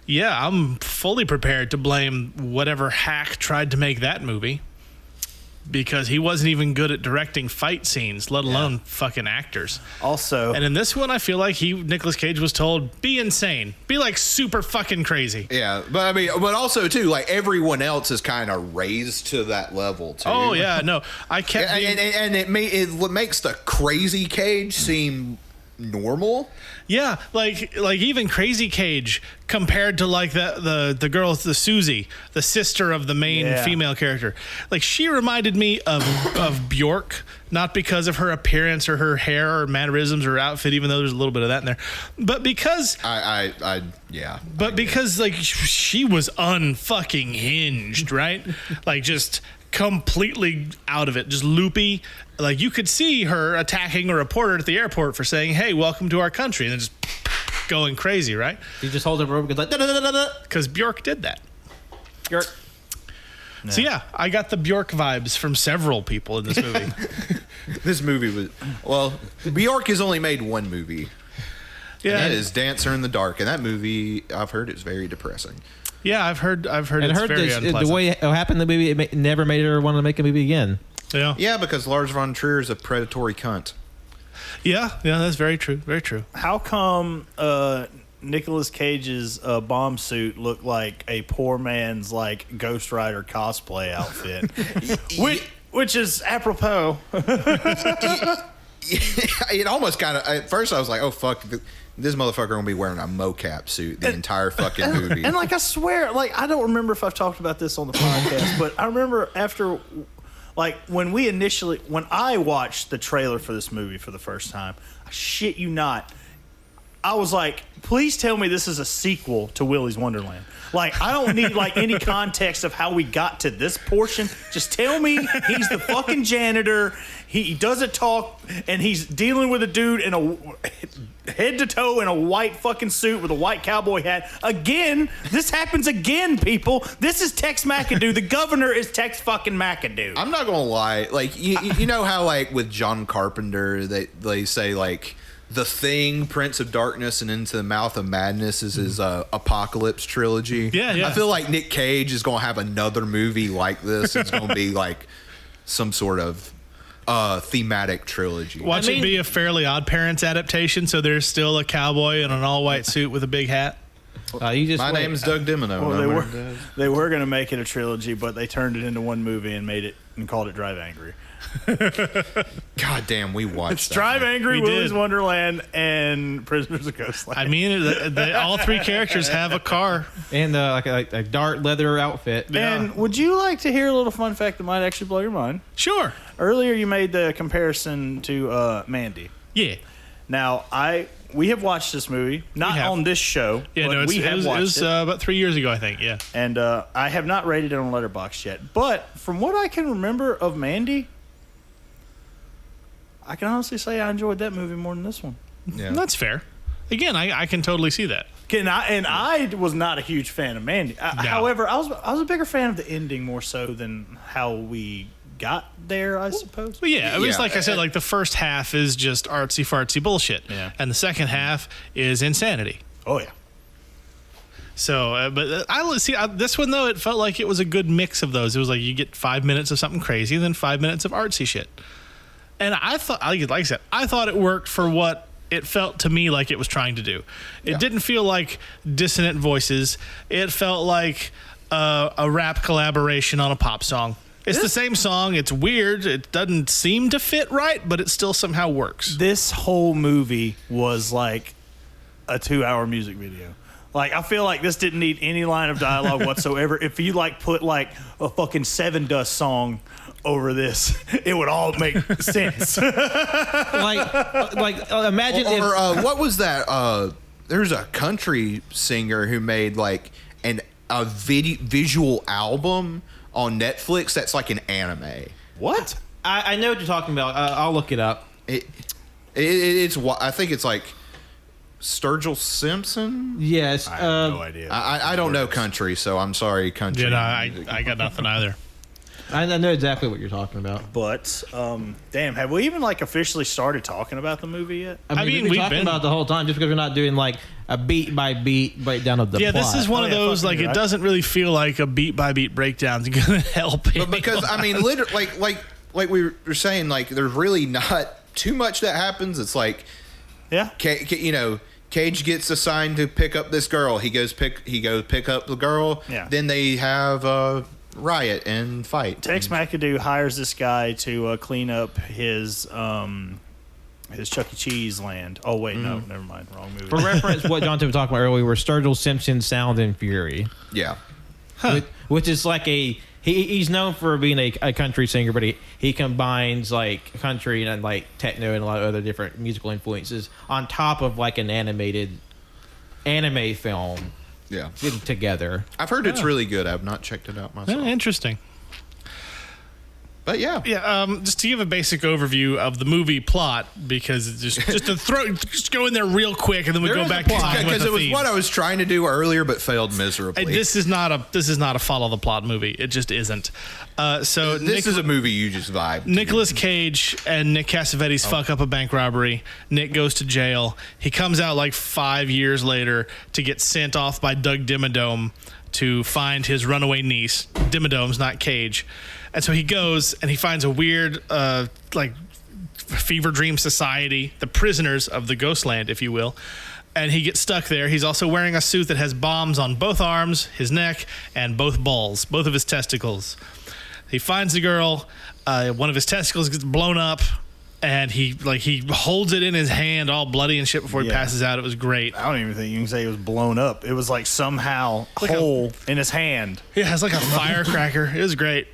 yeah, I'm fully prepared to blame whatever hack tried to make that movie because he wasn't even good at directing fight scenes, let alone fucking actors. Also, and in this one, I feel like Nicolas Cage was told, be insane. Be like super fucking crazy. Yeah, but I mean, but also too, like everyone else is kind of raised to that level too. Oh yeah, no, I kept and it makes the crazy Cage seem normal. Yeah, like even Crazy Cage compared to like the girl, the Susie, the sister of the main female character. Like she reminded me of Bjork, not because of her appearance or her hair or mannerisms or outfit, even though there's a little bit of that in there, but because because like she was unfucking hinged, right? Like just completely out of it, just loopy. Like you could see her attacking a reporter at the airport for saying, "Hey, welcome to our country," and then just going crazy, right? You just hold her over like because Bjork did that. Bjork. So yeah, I got the Bjork vibes from several people in this movie. This movie was Bjork has only made one movie. Yeah, and that is Dancer in the Dark, and that movie I've heard is very depressing. Yeah, I've heard And it's I heard very unpleasant. the way it happened in the movie, never made her want to make a movie again. Yeah, because Lars von Trier is a predatory cunt. Yeah, that's very true. Very true. How come Nicolas Cage's bomb suit looked like a poor man's like Ghost Rider cosplay outfit? which is apropos. It almost kind of. At first, I was like, "Oh fuck, this motherfucker gonna be wearing a mocap suit the entire fucking movie." And like I swear, like I don't remember if I've talked about this on the podcast, but I remember after, like when I watched the trailer for this movie for the first time, I shit you not, I was like, please tell me this is a sequel to Willy's Wonderland. Like, I don't need like any context of how we got to this portion. Just tell me he's the fucking janitor. He doesn't talk, and he's dealing with a dude in a head to toe in a white fucking suit with a white cowboy hat. Again, this happens again, people. This is Tex McAdoo. The governor is Tex fucking McAdoo. I'm not gonna lie. Like you know how like with John Carpenter they say like The Thing, Prince of Darkness, and Into the Mouth of Madness is his Apocalypse trilogy. Yeah. I feel like Nick Cage is gonna have another movie like this. It's gonna be like some sort of thematic trilogy. Watch it be a Fairly Odd Parents adaptation, so there's still a cowboy in an all-white suit with a big hat. You just My wait. name's Doug Dimino. Well, they were going to make it a trilogy, but they turned it into one movie and made it and called it Drive Angry. God damn, we watched It's that. Drive Angry, We Willy's did. Wonderland, and Prisoners of Ghostland. I mean, all three characters have a car. And like a dark leather outfit. And would you like to hear a little fun fact that might actually blow your mind? Sure. Earlier, you made the comparison to Mandy. Yeah. Now, we have watched this movie, not have. on this show, Yeah, but no, we it have was watched it. about 3 years ago, I think. Yeah. And I have not rated it on Letterboxd yet. But from what I can remember of Mandy, I can honestly say I enjoyed that movie more than this one. Yeah. That's fair. Again, I can totally see that. I was not a huge fan of Mandy. No. However, I was a bigger fan of the ending more so than how we got there, I suppose. But yeah, it was Yeah, like I said, like the first half is just artsy fartsy bullshit. Yeah. And the second half is insanity. Oh, yeah. So, but this one though, it felt like it was a good mix of those. It was like you get 5 minutes of something crazy, and then 5 minutes of artsy shit. And I thought, like I said, I thought it worked for what it felt to me like it was trying to do. It didn't feel like dissonant voices. It felt like a rap collaboration on a pop song. It's the same song. It's weird. It doesn't seem to fit right, but it still somehow works. This whole movie was like a 2-hour music video. Like, I feel like this didn't need any line of dialogue whatsoever. If you like put like a fucking Seven Dust song over this, it would all make sense. Imagine if what was that? There's a country singer who made like a visual album on Netflix that's like an anime. What? I know what you're talking about. I'll look it up. It's I think it's like Sturgill Simpson. Yes. I have no idea. I don't know country, so I'm sorry, country. You know, I got nothing either. I know exactly what you're talking about. But, damn, have we even like officially started talking about the movie yet? I mean, we've been talking about it the whole time just because we're not doing like a beat by beat breakdown of the plot. This is one of those, like, it doesn't really feel like a beat by beat breakdown's going to help. But because, I mean, literally, like we were saying, like, there's really not too much that happens. It's like, Yeah. Cage gets assigned to pick up this girl. He goes pick up the girl. Yeah. Then they have a riot and fight. Tex McAdoo hires this guy to clean up his Chuck E. Cheese land. Oh, wait, no, never mind. Wrong movie. For reference, what Jonathan was talking about earlier, were Sturgill Simpson, Sound and Fury. Yeah. Which is like he's known for being a country singer, but he combines like country and like techno and a lot of other different musical influences on top of like an animated anime film Yeah. together. I've heard it's really good. I've not checked it out myself. Interesting. But yeah. Just to give a basic overview of the movie plot, because it's just go in there real quick, and then we go back to talking about Because the it was themes. what I was trying to do earlier, but failed miserably. This is not a follow the plot movie. It just isn't. So This is a movie you just vibe to. Nicolas Cage and Nick Cassavetes fuck up a bank robbery. Nick goes to jail. He comes out like 5 years later to get sent off by Doug Dimmadome to find his runaway niece. Dimmadome's not Cage. And so he goes and he finds a weird, fever dream society, the prisoners of the Ghostland, if you will. And he gets stuck there. He's also wearing a suit that has bombs on both arms, his neck, and both balls, both of his testicles. He finds the girl. One of his testicles gets blown up, and he holds it in his hand, all bloody and shit, before he passes out. It was great. I don't even think you can say it was blown up. It was like somehow whole in his hand. Yeah, it's like a firecracker. It was great.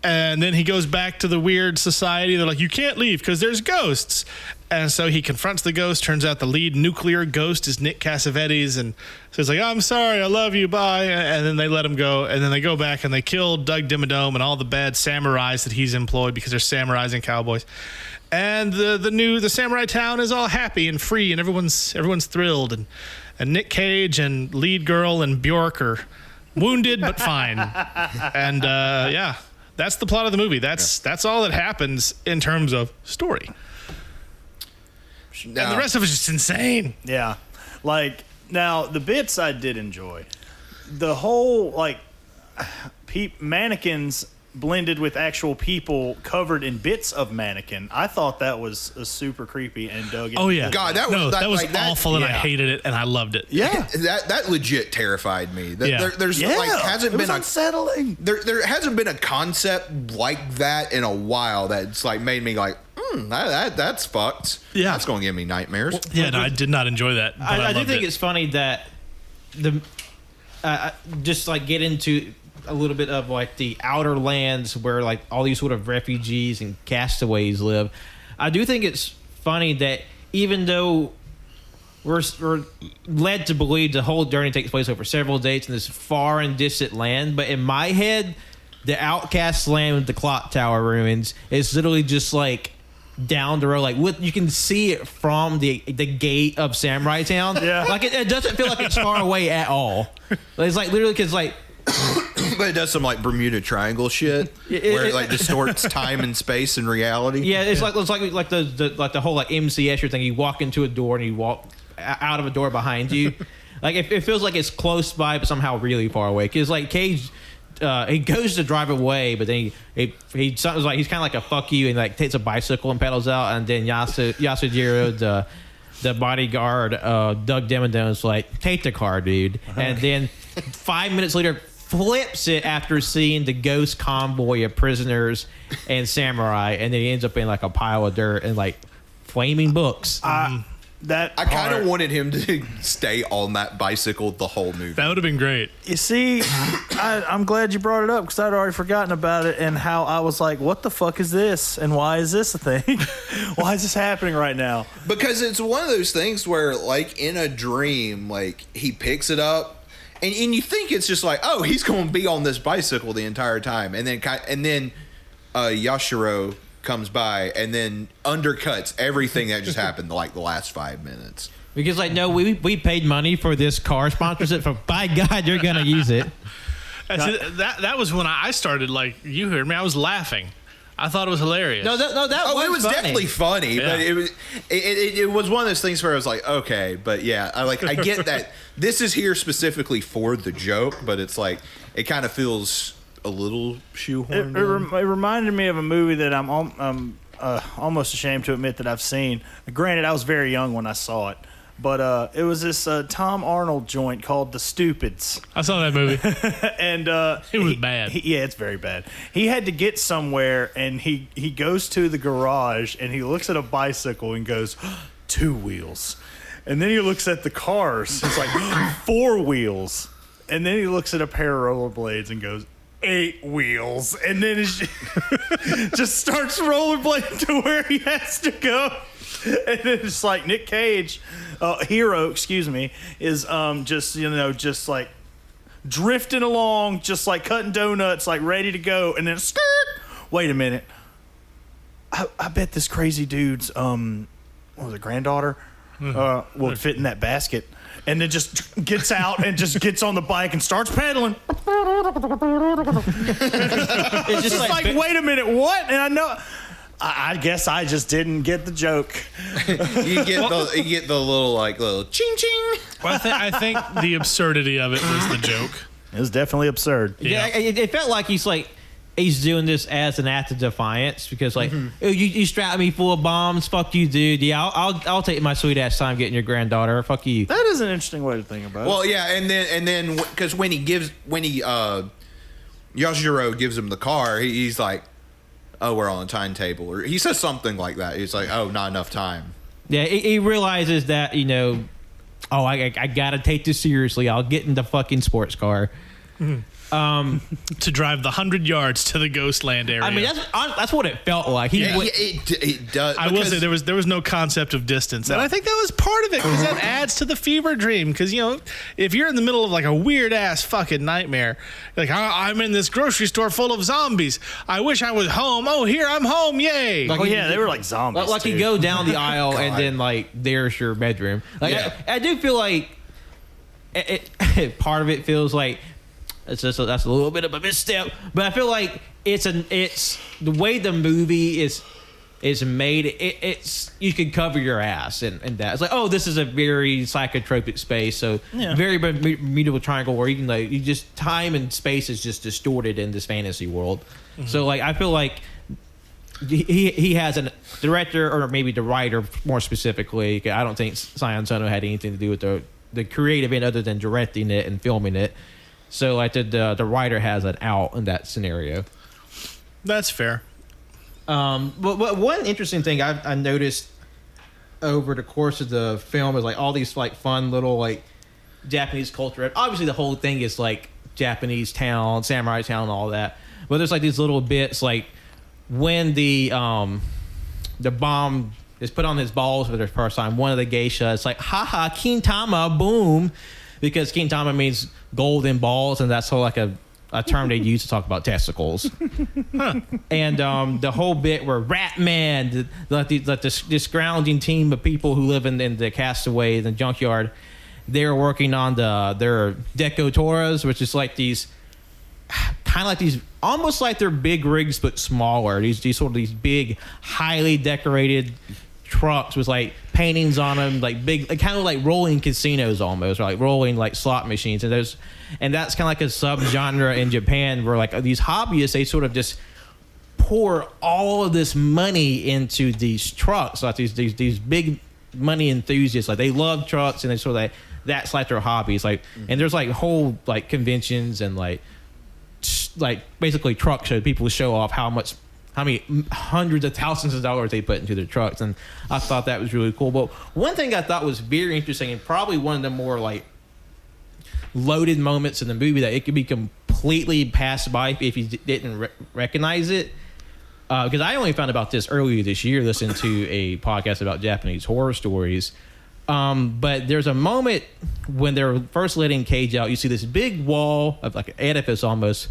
And then he goes back to the weird society. They're like, you can't leave because there's ghosts. And so he confronts the ghost. Turns out the lead nuclear ghost is Nick Cassavetes. And so he's like, I'm sorry, I love you, bye. And then they let him go. And then they go back and they kill Doug Dimmadome and all the bad samurais that he's employed, because they're samurais and cowboys. And the samurai town is all happy and free, and everyone's thrilled. And Nick Cage and lead girl and Bjork are wounded but fine. And that's the plot of the movie. That's all that happens in terms of story. And the rest of it's just insane. Yeah. Like, now, the bits I did enjoy. The whole, mannequins blended with actual people covered in bits of mannequin. I thought that was super creepy and dug into. Oh, yeah. God, that was awful, and I hated it, and I loved it. Yeah. That legit terrified me. Hasn't been unsettling. There hasn't been a concept like that in a while that's made me that's fucked. Yeah. That's going to give me nightmares. I did not enjoy that. But I do loved think it. it's funny that get into a little bit of the outer lands where all these sort of refugees and castaways live. I do think it's funny that even though we're led to believe the whole journey takes place over several days in this far and distant land, but in my head, the outcast land with the clock tower ruins is literally just down the road, you can see it from the gate of Samurai Town. Yeah, it doesn't feel like it's far away at all. It's literally because But it does some Bermuda Triangle shit where it distorts time and space and reality. Yeah, it's like the whole MCS thing. You walk into a door and you walk out of a door behind you. It feels like it's close by, but somehow really far away. Because Cage, he goes to drive away, but then he's kind of like a fuck you, and takes a bicycle and pedals out, and then Yasujiro, the bodyguard, Doug Dimmadome's take the car, dude, and then 5 minutes later flips it after seeing the ghost convoy of prisoners and samurai, and then he ends up in a pile of dirt and flaming books. I kind of wanted him to stay on that bicycle the whole movie. That would have been great. You see, I'm glad you brought it up, because I'd already forgotten about it, and how I was like, what the fuck is this? And why is this a thing? Why is this happening right now? Because it's one of those things where, in a dream, he picks it up, and you think it's just he's going to be on this bicycle the entire time. And then Yashiro comes by and then undercuts everything that just happened the last 5 minutes. Because no, we paid money for this car sponsorship, for by God you're gonna use it. That was when I started. You heard me. I was laughing. I thought it was hilarious. No, it was funny. definitely funny, Yeah. but it was one of those things where I was okay, but yeah, I get that this is here specifically for the joke, but it's it kind of feels a little shoehorned. It reminded me of a movie that I'm almost ashamed to admit that I've seen. Granted, I was very young when I saw it, but it was this Tom Arnold joint called The Stupids. I saw that movie. And it was bad. Yeah, it's very bad. He had to get somewhere, and he goes to the garage, and he looks at a bicycle and goes, 2 wheels. And then he looks at the cars. It's 4 wheels. And then he looks at a pair of rollerblades and goes, 8 wheels. And then it just starts rollerblading to where he has to go. And then it's Nick Cage, Hero, excuse me, is just drifting along, just cutting donuts, ready to go, and then skirt, wait a minute. I bet this crazy dude's what was it, granddaughter will fit in that basket, and then just gets out and just gets on the bike and starts pedaling. It's just Like, wait a minute, what? And I know. I guess I just didn't get the joke. You get the little ching ching. Well, I think the absurdity of it was the joke. It was definitely absurd. Yeah, it felt like he's doing this as an act of defiance because oh, you strapped me full of bombs. Fuck you, dude. Yeah, I'll take my sweet ass time getting your granddaughter. Fuck you. That is an interesting way to think about it. Well, yeah, and then because when Yashiro gives him the car, he's like, "Oh, we're on a timetable," or he says something like that. He's like, "Oh, not enough time." Yeah, he realizes that oh, I gotta take this seriously. I'll get in the fucking sports car. To drive the 100 yards to the Ghostland area. I mean, that's what it felt like. It does. I will say there was no concept of distance, and I think that was part of it because that adds to the fever dream. Because if you're in the middle of like a weird ass fucking nightmare, like I'm in this grocery store full of zombies. I wish I was home. Oh, here I'm home! Yay! oh yeah, they were like zombies. Like you go down the aisle and then like there's your bedroom. Like I do feel like part of it feels like. That's a little bit of a misstep, but I feel like it's the way the movie is made. It's you can cover your ass and that. It's like, oh, this is a very psychotropic space, so very Bermuda Triangle where you just time and space is just distorted in this fantasy world. Mm-hmm. So like I feel like he has a director or maybe the writer more specifically. I don't think Sion Sono had anything to do with the creative end other than directing it and filming it. So like the writer has an out in that scenario. That's fair. But one interesting thing I noticed over the course of the film is like all these like fun little like Japanese culture. Obviously the whole thing is like Japanese town, samurai town, and all that. But there's like these little bits like when the bomb is put on his balls for the first time. One of the geisha, it's like haha kintama boom. Because Kintama means golden balls, and that's like a term they use to talk about testicles. And the whole bit where Ratman, this grounding team of people who live in the castaway, in the junkyard, they're working on their Decotoras, which is like these, kind of like these, almost like they're big rigs but smaller. These sort of these big, highly decorated trucks with like paintings on them, like big, kind of like rolling casinos almost, or like rolling like slot machines. And that's kind of like a subgenre in Japan where like these hobbyists, they sort of just pour all of this money into these trucks, like these big money enthusiasts. Like they love trucks and they sort of like that's like their hobbies. Like and there's like whole like conventions and like basically truck shows. People show off how many hundreds of thousands of dollars they put into their trucks, and I thought that was really cool. But one thing I thought was very interesting and probably one of the more like loaded moments in the movie that it could be completely passed by if you didn't recognize it, because I only found about this earlier this year listening to a podcast about Japanese horror stories. But there's a moment when they're first letting Cage out. You see this big wall of like an edifice almost,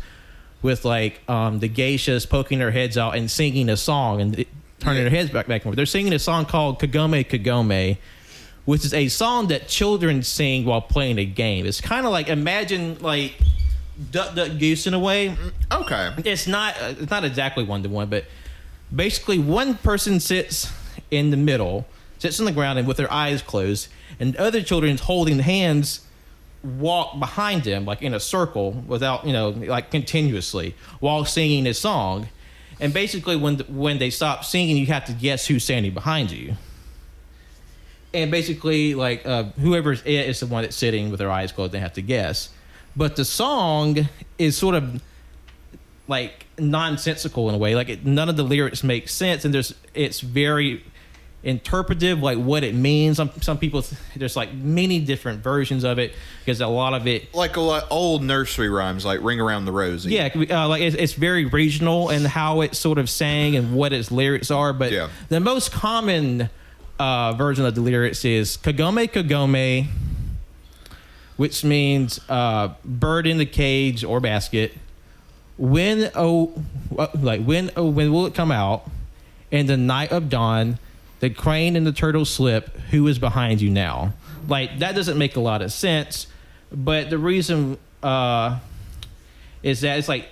with like the geishas poking their heads out and singing a song and turning their heads back and forth. They're singing a song called Kagome Kagome, which is a song that children sing while playing a game. It's kind of like, imagine like Duck Duck Goose in a way. Okay. It's not exactly one-to-one, but basically one person sits in the middle, sits on the ground and with their eyes closed, and other children's holding hands walk behind him like in a circle without like continuously while singing his song. And basically when they stop singing, you have to guess who's standing behind you. And basically like whoever's it is the one that's sitting with their eyes closed. They have to guess. But the song is sort of like nonsensical in a way. Like none of the lyrics make sense, and it's very interpretive, like what it means. Some people, there's like many different versions of it because a lot of it, like a lot old nursery rhymes, like "Ring Around the Rosie." Yeah, like it's very regional and how it's sort of sang and what its lyrics are. But the most common version of the lyrics is "Kagome Kagome," which means bird in the cage or basket. when when will it come out? In the night of dawn, the crane and the turtle slip. Who is behind you now? Like, that doesn't make a lot of sense. But the reason is that it's like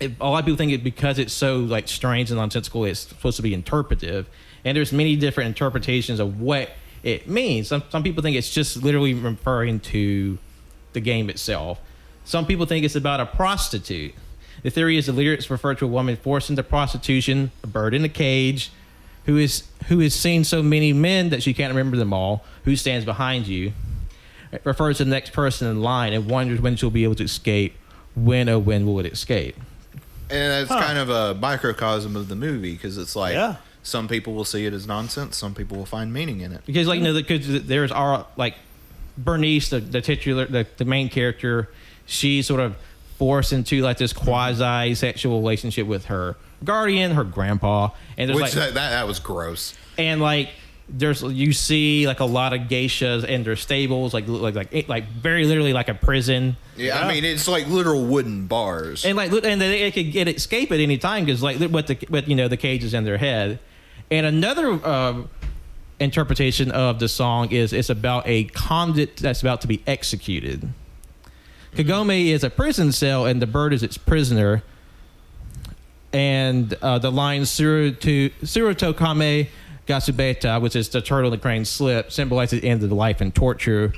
a lot of people think it because it's so like strange and nonsensical. It's supposed to be interpretive, and there's many different interpretations of what it means. Some people think it's just literally referring to the game itself. Some people think it's about a prostitute. The theory is the lyrics refer to a woman forced into prostitution, a bird in a cage, who has seen so many men that she can't remember them all. Who stands behind you? It refers to the next person in line and wonders when she'll be able to escape. When will it escape? And that's kind of a microcosm of the movie, because it's like some people will see it as nonsense, some people will find meaning in it. Because because there's our like Bernice, the titular, the main character, she's sort of forced into like this quasi sexual relationship with her guardian, her grandpa, and there's Which like that was gross. And like you see like a lot of geishas in their stables, like very literally like a prison. Yeah, I mean it's like literal wooden bars, and they could escape at any time because like what the cage is in their head. And another interpretation of the song is it's about a convict that's about to be executed. Kagome is a prison cell, and the bird is its prisoner. And the line Suruto Kame Gasubeta, which is the turtle and the crane slip, symbolizes the end of the life and torture.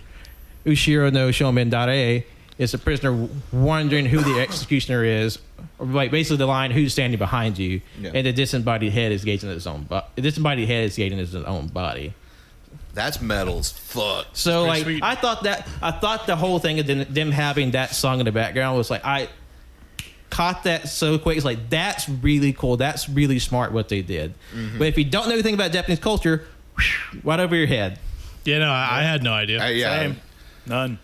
Ushiro no Shomen Dare is the prisoner wondering who the executioner is. Like basically the line, who's standing behind you, and the disembodied head is gazing at his own body. The disembodied head is gazing at his own body. That's metal as fuck. So like sweet. I thought the whole thing of them having that song in the background was like, I caught that so quick. It's like, that's really cool. That's really smart what they did. Mm-hmm. But if you don't know anything about Japanese culture, right over your head. Yeah, no, I had no idea. Same. None.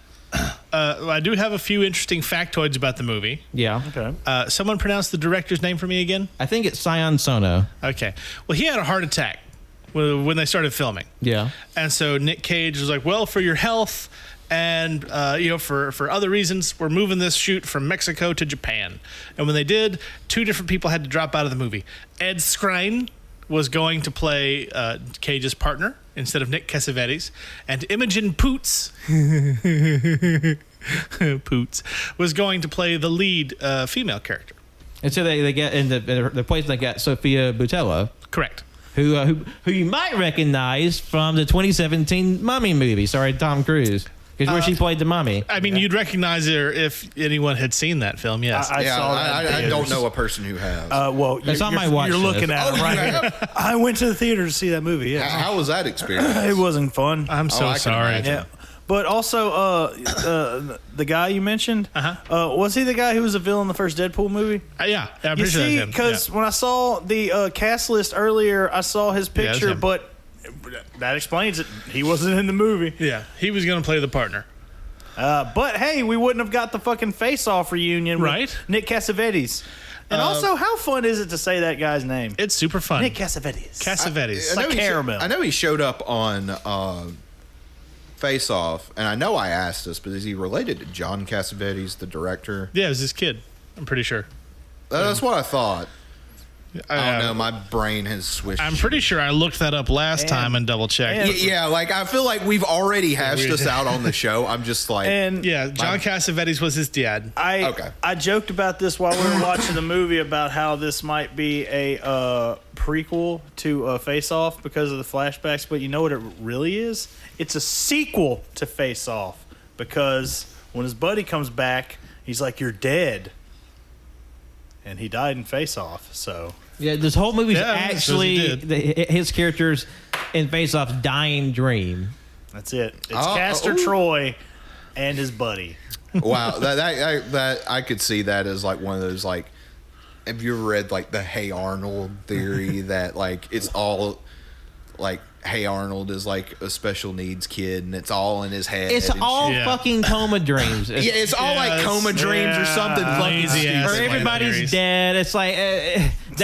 I do have a few interesting factoids about the movie. Yeah. Okay. Someone pronounce the director's name for me again? I think it's Sion Sono. Okay. Well, he had a heart attack when they started filming. Yeah. And so Nick Cage was like, well, for your health and, for other reasons, we're moving this shoot from Mexico to Japan. And when they did, 2 different people had to drop out of the movie. Ed Skrein was going to play Cage's partner instead of Nick Cassavetes, and Imogen Poots was going to play the lead female character. And so they get in the place they got Sophia Boutella. Correct. Who you might recognize from the 2017 Mummy movie, starring Tom Cruise. Because where she played the mummy. I mean, you'd recognize her if anyone had seen that film, yes. I saw that. I don't know a person who has. Well, It's on my watch You're list. looking at it right. I went to the theater to see that movie. Yeah. How was that experience? It wasn't fun. I'm so I can sorry. imagine. Yeah. But also, the guy you mentioned, was he the guy who was a villain in the first Deadpool movie? Yeah, I'm You pretty sure see, that's him. because when I saw the cast list earlier, I saw his that's picture, him. but that explains it. He wasn't in the movie. Yeah, he was going to play the partner. But hey, we wouldn't have got the fucking face-off reunion Right. with Nick Cassavetes. And also, how fun is it to say that guy's name? It's super fun. Nick Cassavetes. Cassavetes. Like caramel. I know he showed up on Face Off, and I know I asked this, but is he related to John Cassavetes, the director? Yeah, it was his kid. I'm pretty sure. That's what I thought. I don't know. My brain has switched. I'm pretty sure I looked that up last time and double checked. Yeah, like I feel like we've already hashed this out on the show. I'm just like, Yeah, John Cassavetes was his dad. I joked about this while we were watching the movie about how this might be a prequel to Face Off because of the flashbacks, but you know what it really is? It's a sequel to Face Off, because when his buddy comes back, he's like, "You're dead." And he died in Face Off, so... Yeah, this whole movie's Yeah, actually his character's in Face Off's dying dream. That's it. It's Castor Troy and his buddy. wow, that I could see that as like one of those, like, have you ever read like the Hey Arnold theory that like it's all like Hey Arnold is like a special needs kid and it's all in his head. It's all fucking coma dreams. Yeah, it's all like coma dreams or something. Lazy ass or everybody's theories. dead. It's like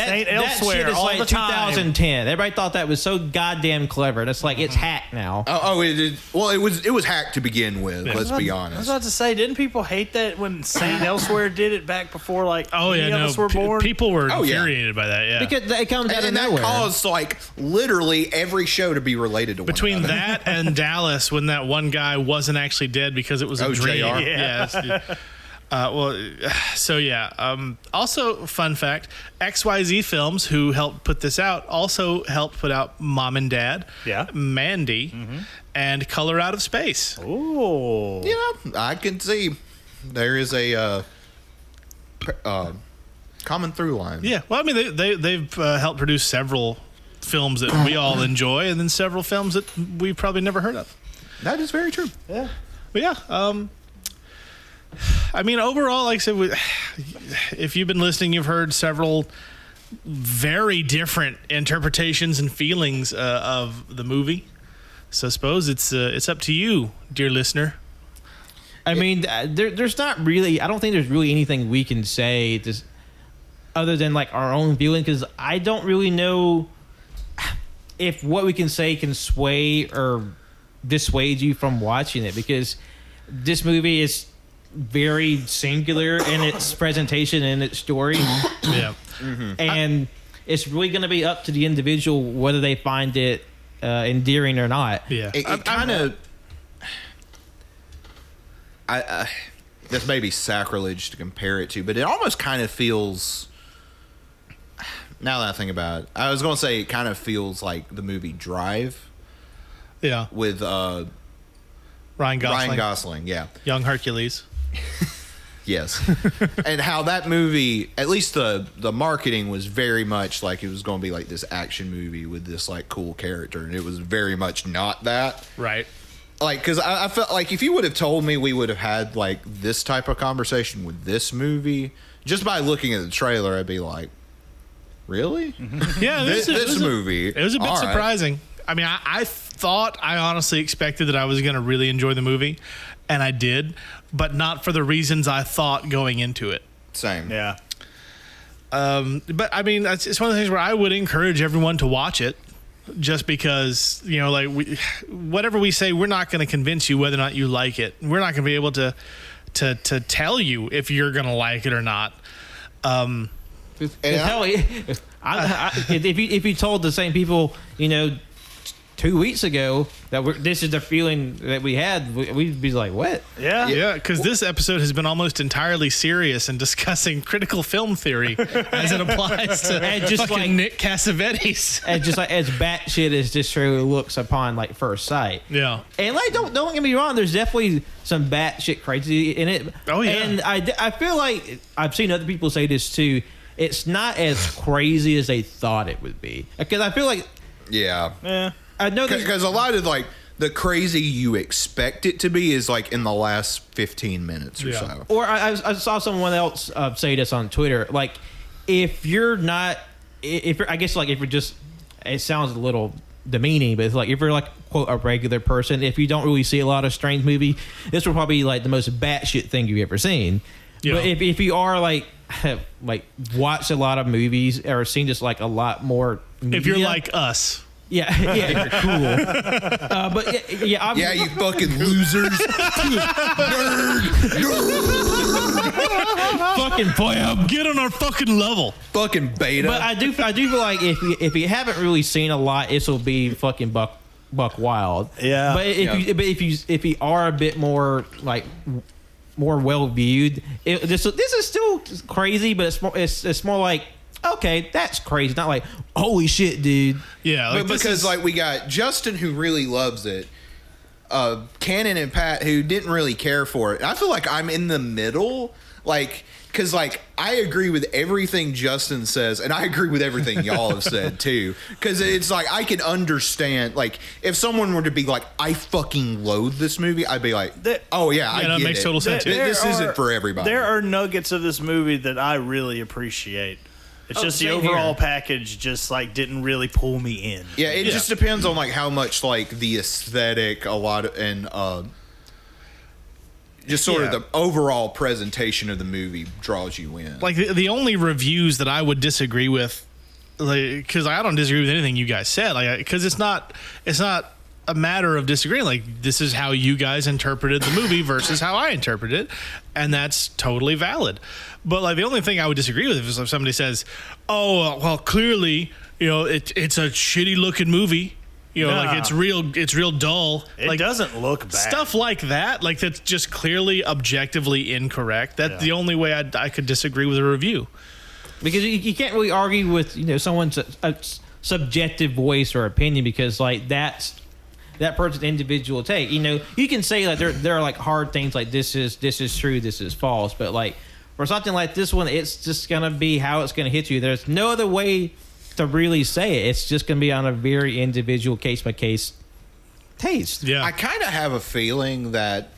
Saint that Elsewhere shit is all like the time. 2010. Everybody thought that was so goddamn clever. That's like it's hacked now. It was hacked to begin with. Let's be I was honest. about to say, didn't people hate that when Saint Elsewhere did it back before like Oh yeah, any of no. us were born? People were Oh, yeah. infuriated by that. Yeah. Because it comes out of And that nowhere. caused like literally every show to be related to one Between another. that and Dallas, when that one guy wasn't actually dead because it was a Oh, dream. JR? Yeah. So yeah. Also, fun fact: XYZ Films, who helped put this out, also helped put out Mom and Dad, Yeah. Mandy, and Color Out of Space. Ooh. I can see there is a common through line. Yeah. Well, I mean, they've helped produce several films that we all enjoy, and then several films that we've probably never heard of. That is very true. Yeah. But yeah, I mean, overall, like I said, if you've been listening, you've heard several very different interpretations and feelings of the movie. So I suppose it's up to you, dear listener. I mean, there's not really. I don't think there's really anything we can say other than like our own feeling, because I don't really know if what we can say can sway or dissuade you from watching it, because this movie is very singular in its presentation and its story. Yeah. And it's really going to be up to the individual whether they find it endearing or not. Yeah. It kind of. I this may be sacrilege to compare it to, but it almost kind of feels. Now that I think about it, I was going to say it kind of feels like the movie Drive Yeah. with Ryan Gosling. Ryan Gosling. Yeah. Young Hercules. Yes. And how that movie, at least the marketing was very much like it was going to be like this action movie with this like cool character, and it was very much not that. Right. Like, because I felt like if you would have told me we would have had like this type of conversation with this movie, just by looking at the trailer, I'd be like, really? Yeah. This movie. It was a bit All right. surprising. I mean, I honestly expected that I was going to really enjoy the movie, and I did, but not for the reasons I thought going into it. Same. Yeah. But I mean, it's one of the things where I would encourage everyone to watch it, just because, you know, like whatever we say, we're not going to convince you whether or not you like it. We're not going to be able to tell you if you're going to like it or not. And Hell, if you told the same people, you know, 2 weeks ago that this is the feeling that we had, we'd be like, what? Yeah. Yeah, because this episode has been almost entirely serious and discussing critical film theory as it applies to And just fucking like- Nick Cassavetes. And just like as batshit as this show looks upon like first sight. Yeah. And like, don't get me wrong, there's definitely some batshit crazy in it. Oh, yeah. And I feel like I've seen other people say this too. It's not as crazy as they thought it would be, because I feel like yeah. Yeah. I know there's Because a lot of like the crazy you expect it to be is like in the last 15 minutes or Yeah. so. Or I saw someone else say this on Twitter. Like, if you're not, if you're, I guess like if you're just, it sounds a little demeaning, but it's like if you're like quote a regular person, if you don't really see a lot of strange movie, this will probably be like the most batshit thing you've ever seen. Yeah. But if you are like watched a lot of movies or seen just like a lot more, If you're media- like us. yeah, you're cool. But yeah, Yeah, you fucking losers. fucking pleb. Get on our fucking level. Fucking beta. But I do feel like if you haven't really seen a lot, this will be fucking buck wild. Yeah. But if you are a bit more like more well viewed, this is still crazy, but it's more like, okay, that's crazy, not like holy shit, dude. Yeah. But because like we got Justin who really loves it, Cannon and Pat who didn't really care for it. I feel like I'm in the middle, like because like I agree with everything Justin says, and I agree with everything y'all have said too. Because it's like I can understand, like if someone were to be like, I fucking loathe this movie, I'd be like, oh yeah, I that get makes it. total sense. This isn't for everybody. There are nuggets of this movie that I really appreciate. It's just the same overall here. package just like didn't really pull me in. Yeah, it just depends on like how much like the aesthetic, a lot of, and just sort Yeah. of the overall presentation of the movie draws you in. Like the only reviews that I would disagree with, because I don't disagree with anything you guys said, like because it's not a matter of disagreeing. Like this is how you guys interpreted the movie versus how I interpreted it, and that's totally valid. But like the only thing I would disagree with is if somebody says, "Oh, well, clearly, it's a shitty looking movie." Like it's real dull. It like, doesn't look bad. Stuff like that, like that's just clearly objectively incorrect. That's the only way I could disagree with a review. Because you can't really argue with someone's subjective voice or opinion, because like that's that person's individual take. You can say like there are like hard things like this is true, this is false, but like for something like this one, it's just gonna be how it's gonna hit you. There's no other way to really say it. It's just gonna be on a very individual case by case taste. Yeah, I kind of have a feeling that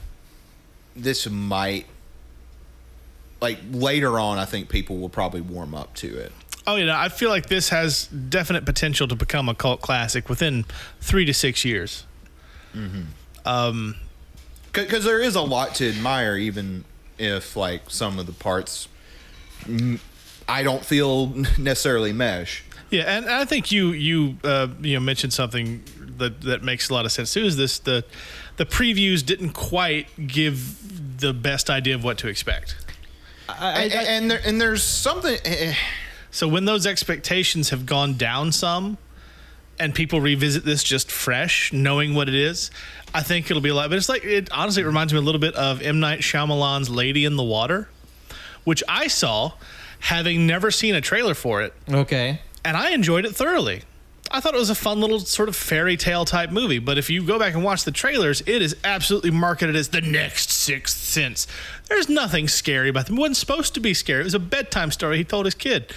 this might, like later on, I think people will probably warm up to it. Oh, I feel like this has definite potential to become a cult classic within 3 to 6 years. Because there is a lot to admire, even if like some of the parts I don't feel necessarily mesh. Yeah, and I think you mentioned something that makes a lot of sense too. Is this the previews didn't quite give the best idea of what to expect. And there's something. So when those expectations have gone down some, and people revisit this just fresh, knowing what it is, I think it'll be a lot. But it's like it honestly reminds me a little bit of M. Night Shyamalan's Lady in the Water, which I saw, having never seen a trailer for it. Okay. And I enjoyed it thoroughly. I thought it was a fun little sort of fairy tale type movie. But if you go back and watch the trailers, it is absolutely marketed as the next Sixth Sense. There's nothing scary about them. It wasn't supposed to be scary. It was a bedtime story he told his kid.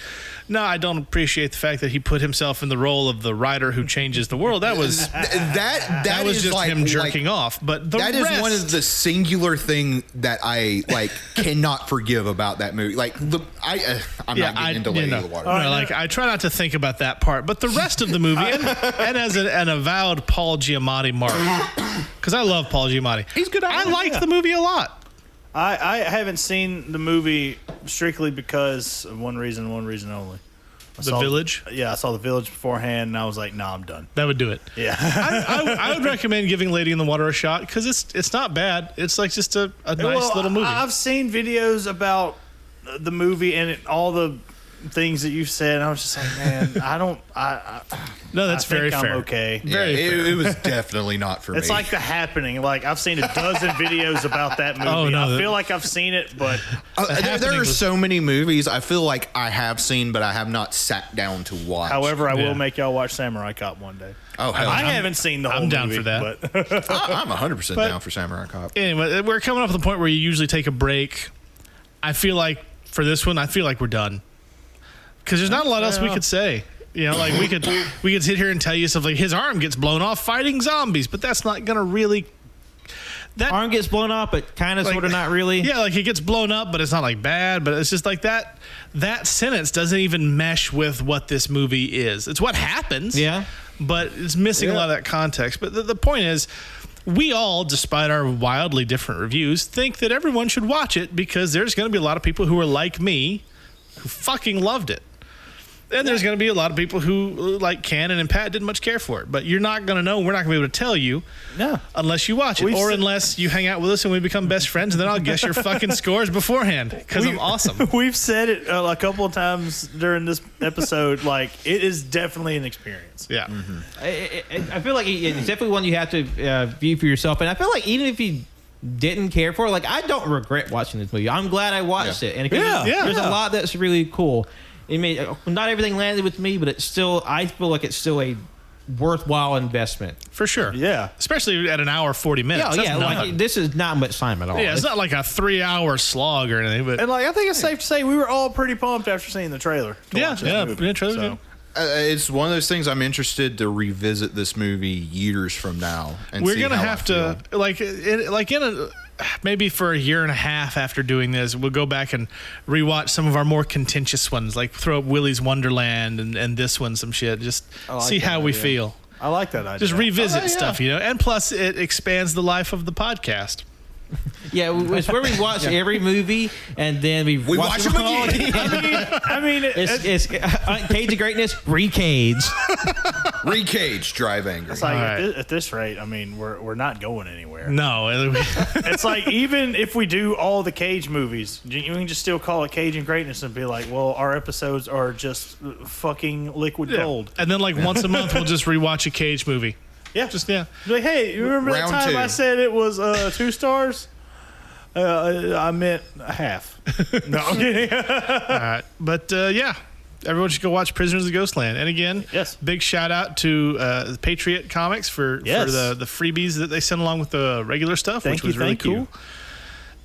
No, I don't appreciate the fact that he put himself in the role of the writer who changes the world. That was that was is just like, him jerking off. But the that rest, is one of the singular thing that I like cannot forgive about that movie. Like I'm not getting into Lady of the Water. No, like I try not to think about that part, but the rest of the movie, and as an avowed Paul Giamatti mark, because I love Paul Giamatti. He's good. I liked the movie a lot. I haven't seen the movie strictly because of one reason only. The Village? Yeah, I saw The Village beforehand, and I was like, nah, I'm done. That would do it. Yeah. I would recommend giving Lady in the Water a shot because it's not bad. It's like just a nice little movie. I've seen videos about the movie and all the things that you've said, and I was just like, man, No, that's I think very fair. I'm okay. Very fair. It was definitely not for me. It's like The Happening. Like, I've seen a dozen videos about that movie. Oh, no, I feel like I've seen it, but there are so many movies I feel like I have seen, but I have not sat down to watch. however, I Yeah. will make y'all watch Samurai Cop one day. Oh, hell, I haven't seen the whole I'm down movie, for that. but I'm 100% down for Samurai Cop. Anyway, we're coming up to the point where you usually take a break. I feel like for this one, we're done. Because there's not a lot else we could say. Like we could sit here and tell you stuff like his arm gets blown off fighting zombies, but that's not gonna really. That Arm gets blown off, but kind of, like, sort of, not really. Yeah, like it gets blown up, but it's not like bad. But it's just like that. That sentence doesn't even mesh with what this movie is. It's what happens. Yeah. But it's missing a lot of that context. But the point is, we all, despite our wildly different reviews, think that everyone should watch it because there's going to be a lot of people who are like me who fucking loved it. And there's going to be a lot of people who, like Cannon and Pat, didn't much care for it. But you're not going to know. We're not going to be able to tell you unless you watch it. Or unless you hang out with us and we become best friends, and then I'll guess your fucking scores beforehand because I'm awesome. We've said it a couple of times during this episode. Like, it is definitely an experience. Yeah. I feel like it's definitely one you have to view for yourself. And I feel like even if you didn't care for it, like, I don't regret watching this movie. I'm glad I watched it. And there's a lot that's really cool. Not everything landed with me, but I feel like it's still a worthwhile investment. For sure. Yeah. Especially at an hour, 40 minutes. Yeah, That's nothing. like, this is not much time at all. Yeah, it's not like a 3-hour slog or anything. But And like, I think it's safe to say we were all pretty pumped after seeing the trailer. It's one of those things I'm interested to revisit this movie years from now. And we're see gonna how have I feel. maybe for a year and a half after doing this, we'll go back and rewatch some of our more contentious ones, like throw up Willy's Wonderland and this one, some shit. Just see how we feel. I like that idea. Just revisit stuff, and plus it expands the life of the podcast. Yeah, it's where we watch every movie and then we watch them all again. I mean, It's Cage of Greatness, Recage. Recage, Drive Angry. it's like All right. at this rate, I mean, we're not going anywhere. No. It's like even if we do all the Cage movies, you can just still call it Cage and Greatness and be like, well, our episodes are just fucking liquid gold. And then like once a month we'll just rewatch a Cage movie. Yeah, Just Be like, hey, you remember that Round time two. I said it was 2 stars? I meant half. No, I'm kidding. But yeah, everyone should go watch Prisoners of Ghostland. And again, Yes. big shout out to Patriot Comics for Yes. the freebies that they sent along with the regular stuff, Thank which was you, really thank you. cool.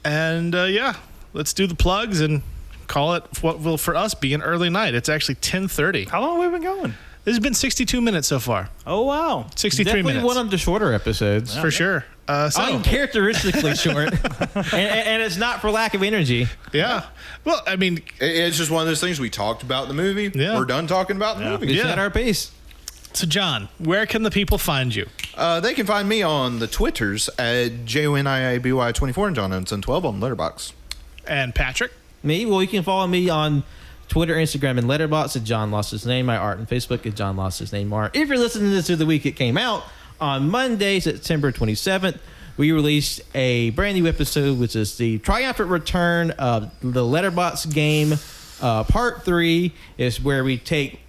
And yeah, let's do the plugs and call it what will for us be an early night. It's actually 10:30. How long have we been going? This has been 62 minutes so far. Oh, wow. 63 Definitely minutes. one of the shorter episodes. for sure. So, Uncharacteristically short. and it's not for lack of energy. yeah. Well, I mean, It's just one of those things. We talked about the movie. Yeah. We're done talking about the movie. We Yeah. set our pace. so John, where can the people find you? They can find me on the Twitters at JONIABY24 and John Ensign 12 on Letterboxd. And Patrick? Me? Well, you can follow me on Twitter, Instagram, and Letterboxd at John Lost His Name. My art and Facebook at John Lost His Name Art. If you're listening to this the week it came out, on Monday, September 27th, we released a brand new episode, which is the triumphant return of the Letterboxd game. Part 3 is where we take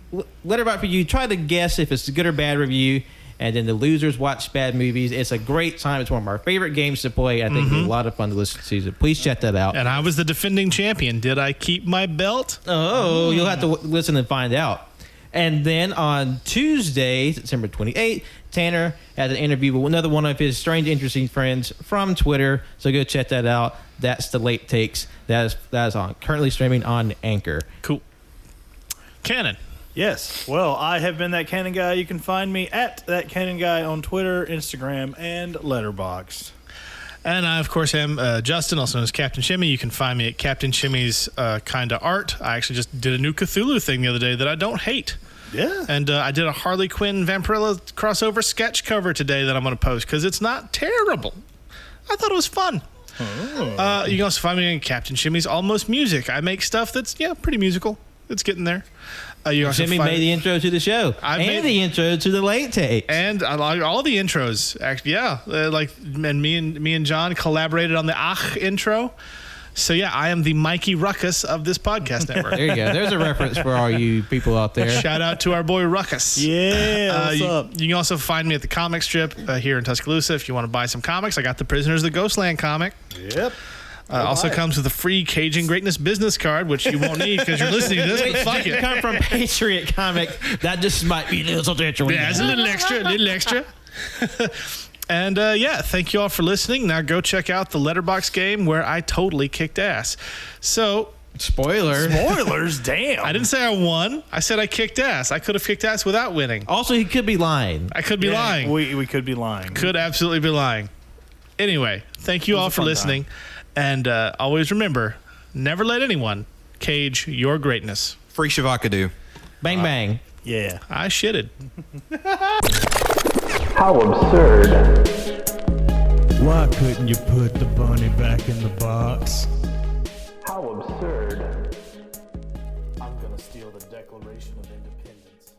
Letterboxd review, try to guess if it's a good or bad review, and then the losers watch bad movies. It's a great time. It's one of our favorite games to play. I think it's a lot of fun to listen to. So please check that out. And I was the defending champion. Did I keep my belt? Oh, you'll have to listen and find out. And then on Tuesday, September 28th, Tanner had an interview with another one of his strange, interesting friends from Twitter. So go check that out. That's the Late Takes. That is on currently streaming on Anchor. Cool. Cannon. Yes. Well, I have been That Cannon Guy. You can find me at That Cannon Guy on Twitter, Instagram, and Letterboxd. And I, of course, am Justin, also known as Captain Shimmy. You can find me at Captain Shimmy's Kinda Art. I actually just did a new Cthulhu thing the other day that I don't hate. Yeah. And I did a Harley Quinn Vampirella crossover sketch cover today that I'm going to post because it's not terrible. I thought it was fun. Oh. You can also find me on Captain Shimmy's Almost Music. I make stuff that's, pretty musical. It's getting there. You also Jimmy find- made the intro to the show I and made- the intro to the Late Takes. And I like all the intros. Actually, yeah. And me and John collaborated on the Ach intro. So yeah, I am the Mikey Ruckus of this podcast network. There you go. There's a reference for all you people out there. Shout out to our boy Ruckus. Yeah. What's you, up? you can also find me at the comic strip here in Tuscaloosa if you want to buy some comics. I got the Prisoners of the Ghostland comic. Yep. Also comes with a free Cajun Greatness business card, which you won't need because you're listening to this. But fuck You it. come from Patriot Comic. That just might be a little extra. Yeah, it's a little extra. And yeah, thank you all for listening. Now go check out the Letterboxd game where I totally kicked ass. So Spoiler. Spoilers, damn. I didn't say I won. I said I kicked ass. I could have kicked ass without winning. Also, he could be lying. I could be lying. We could be lying. Could absolutely be lying. Anyway, thank you all a for fun listening. And always remember, never let anyone cage your greatness. Free Shavakadu. Bang, bang. Yeah. I shitted. How absurd. Why couldn't you put the bunny back in the box? How absurd. I'm going to steal the Declaration of Independence.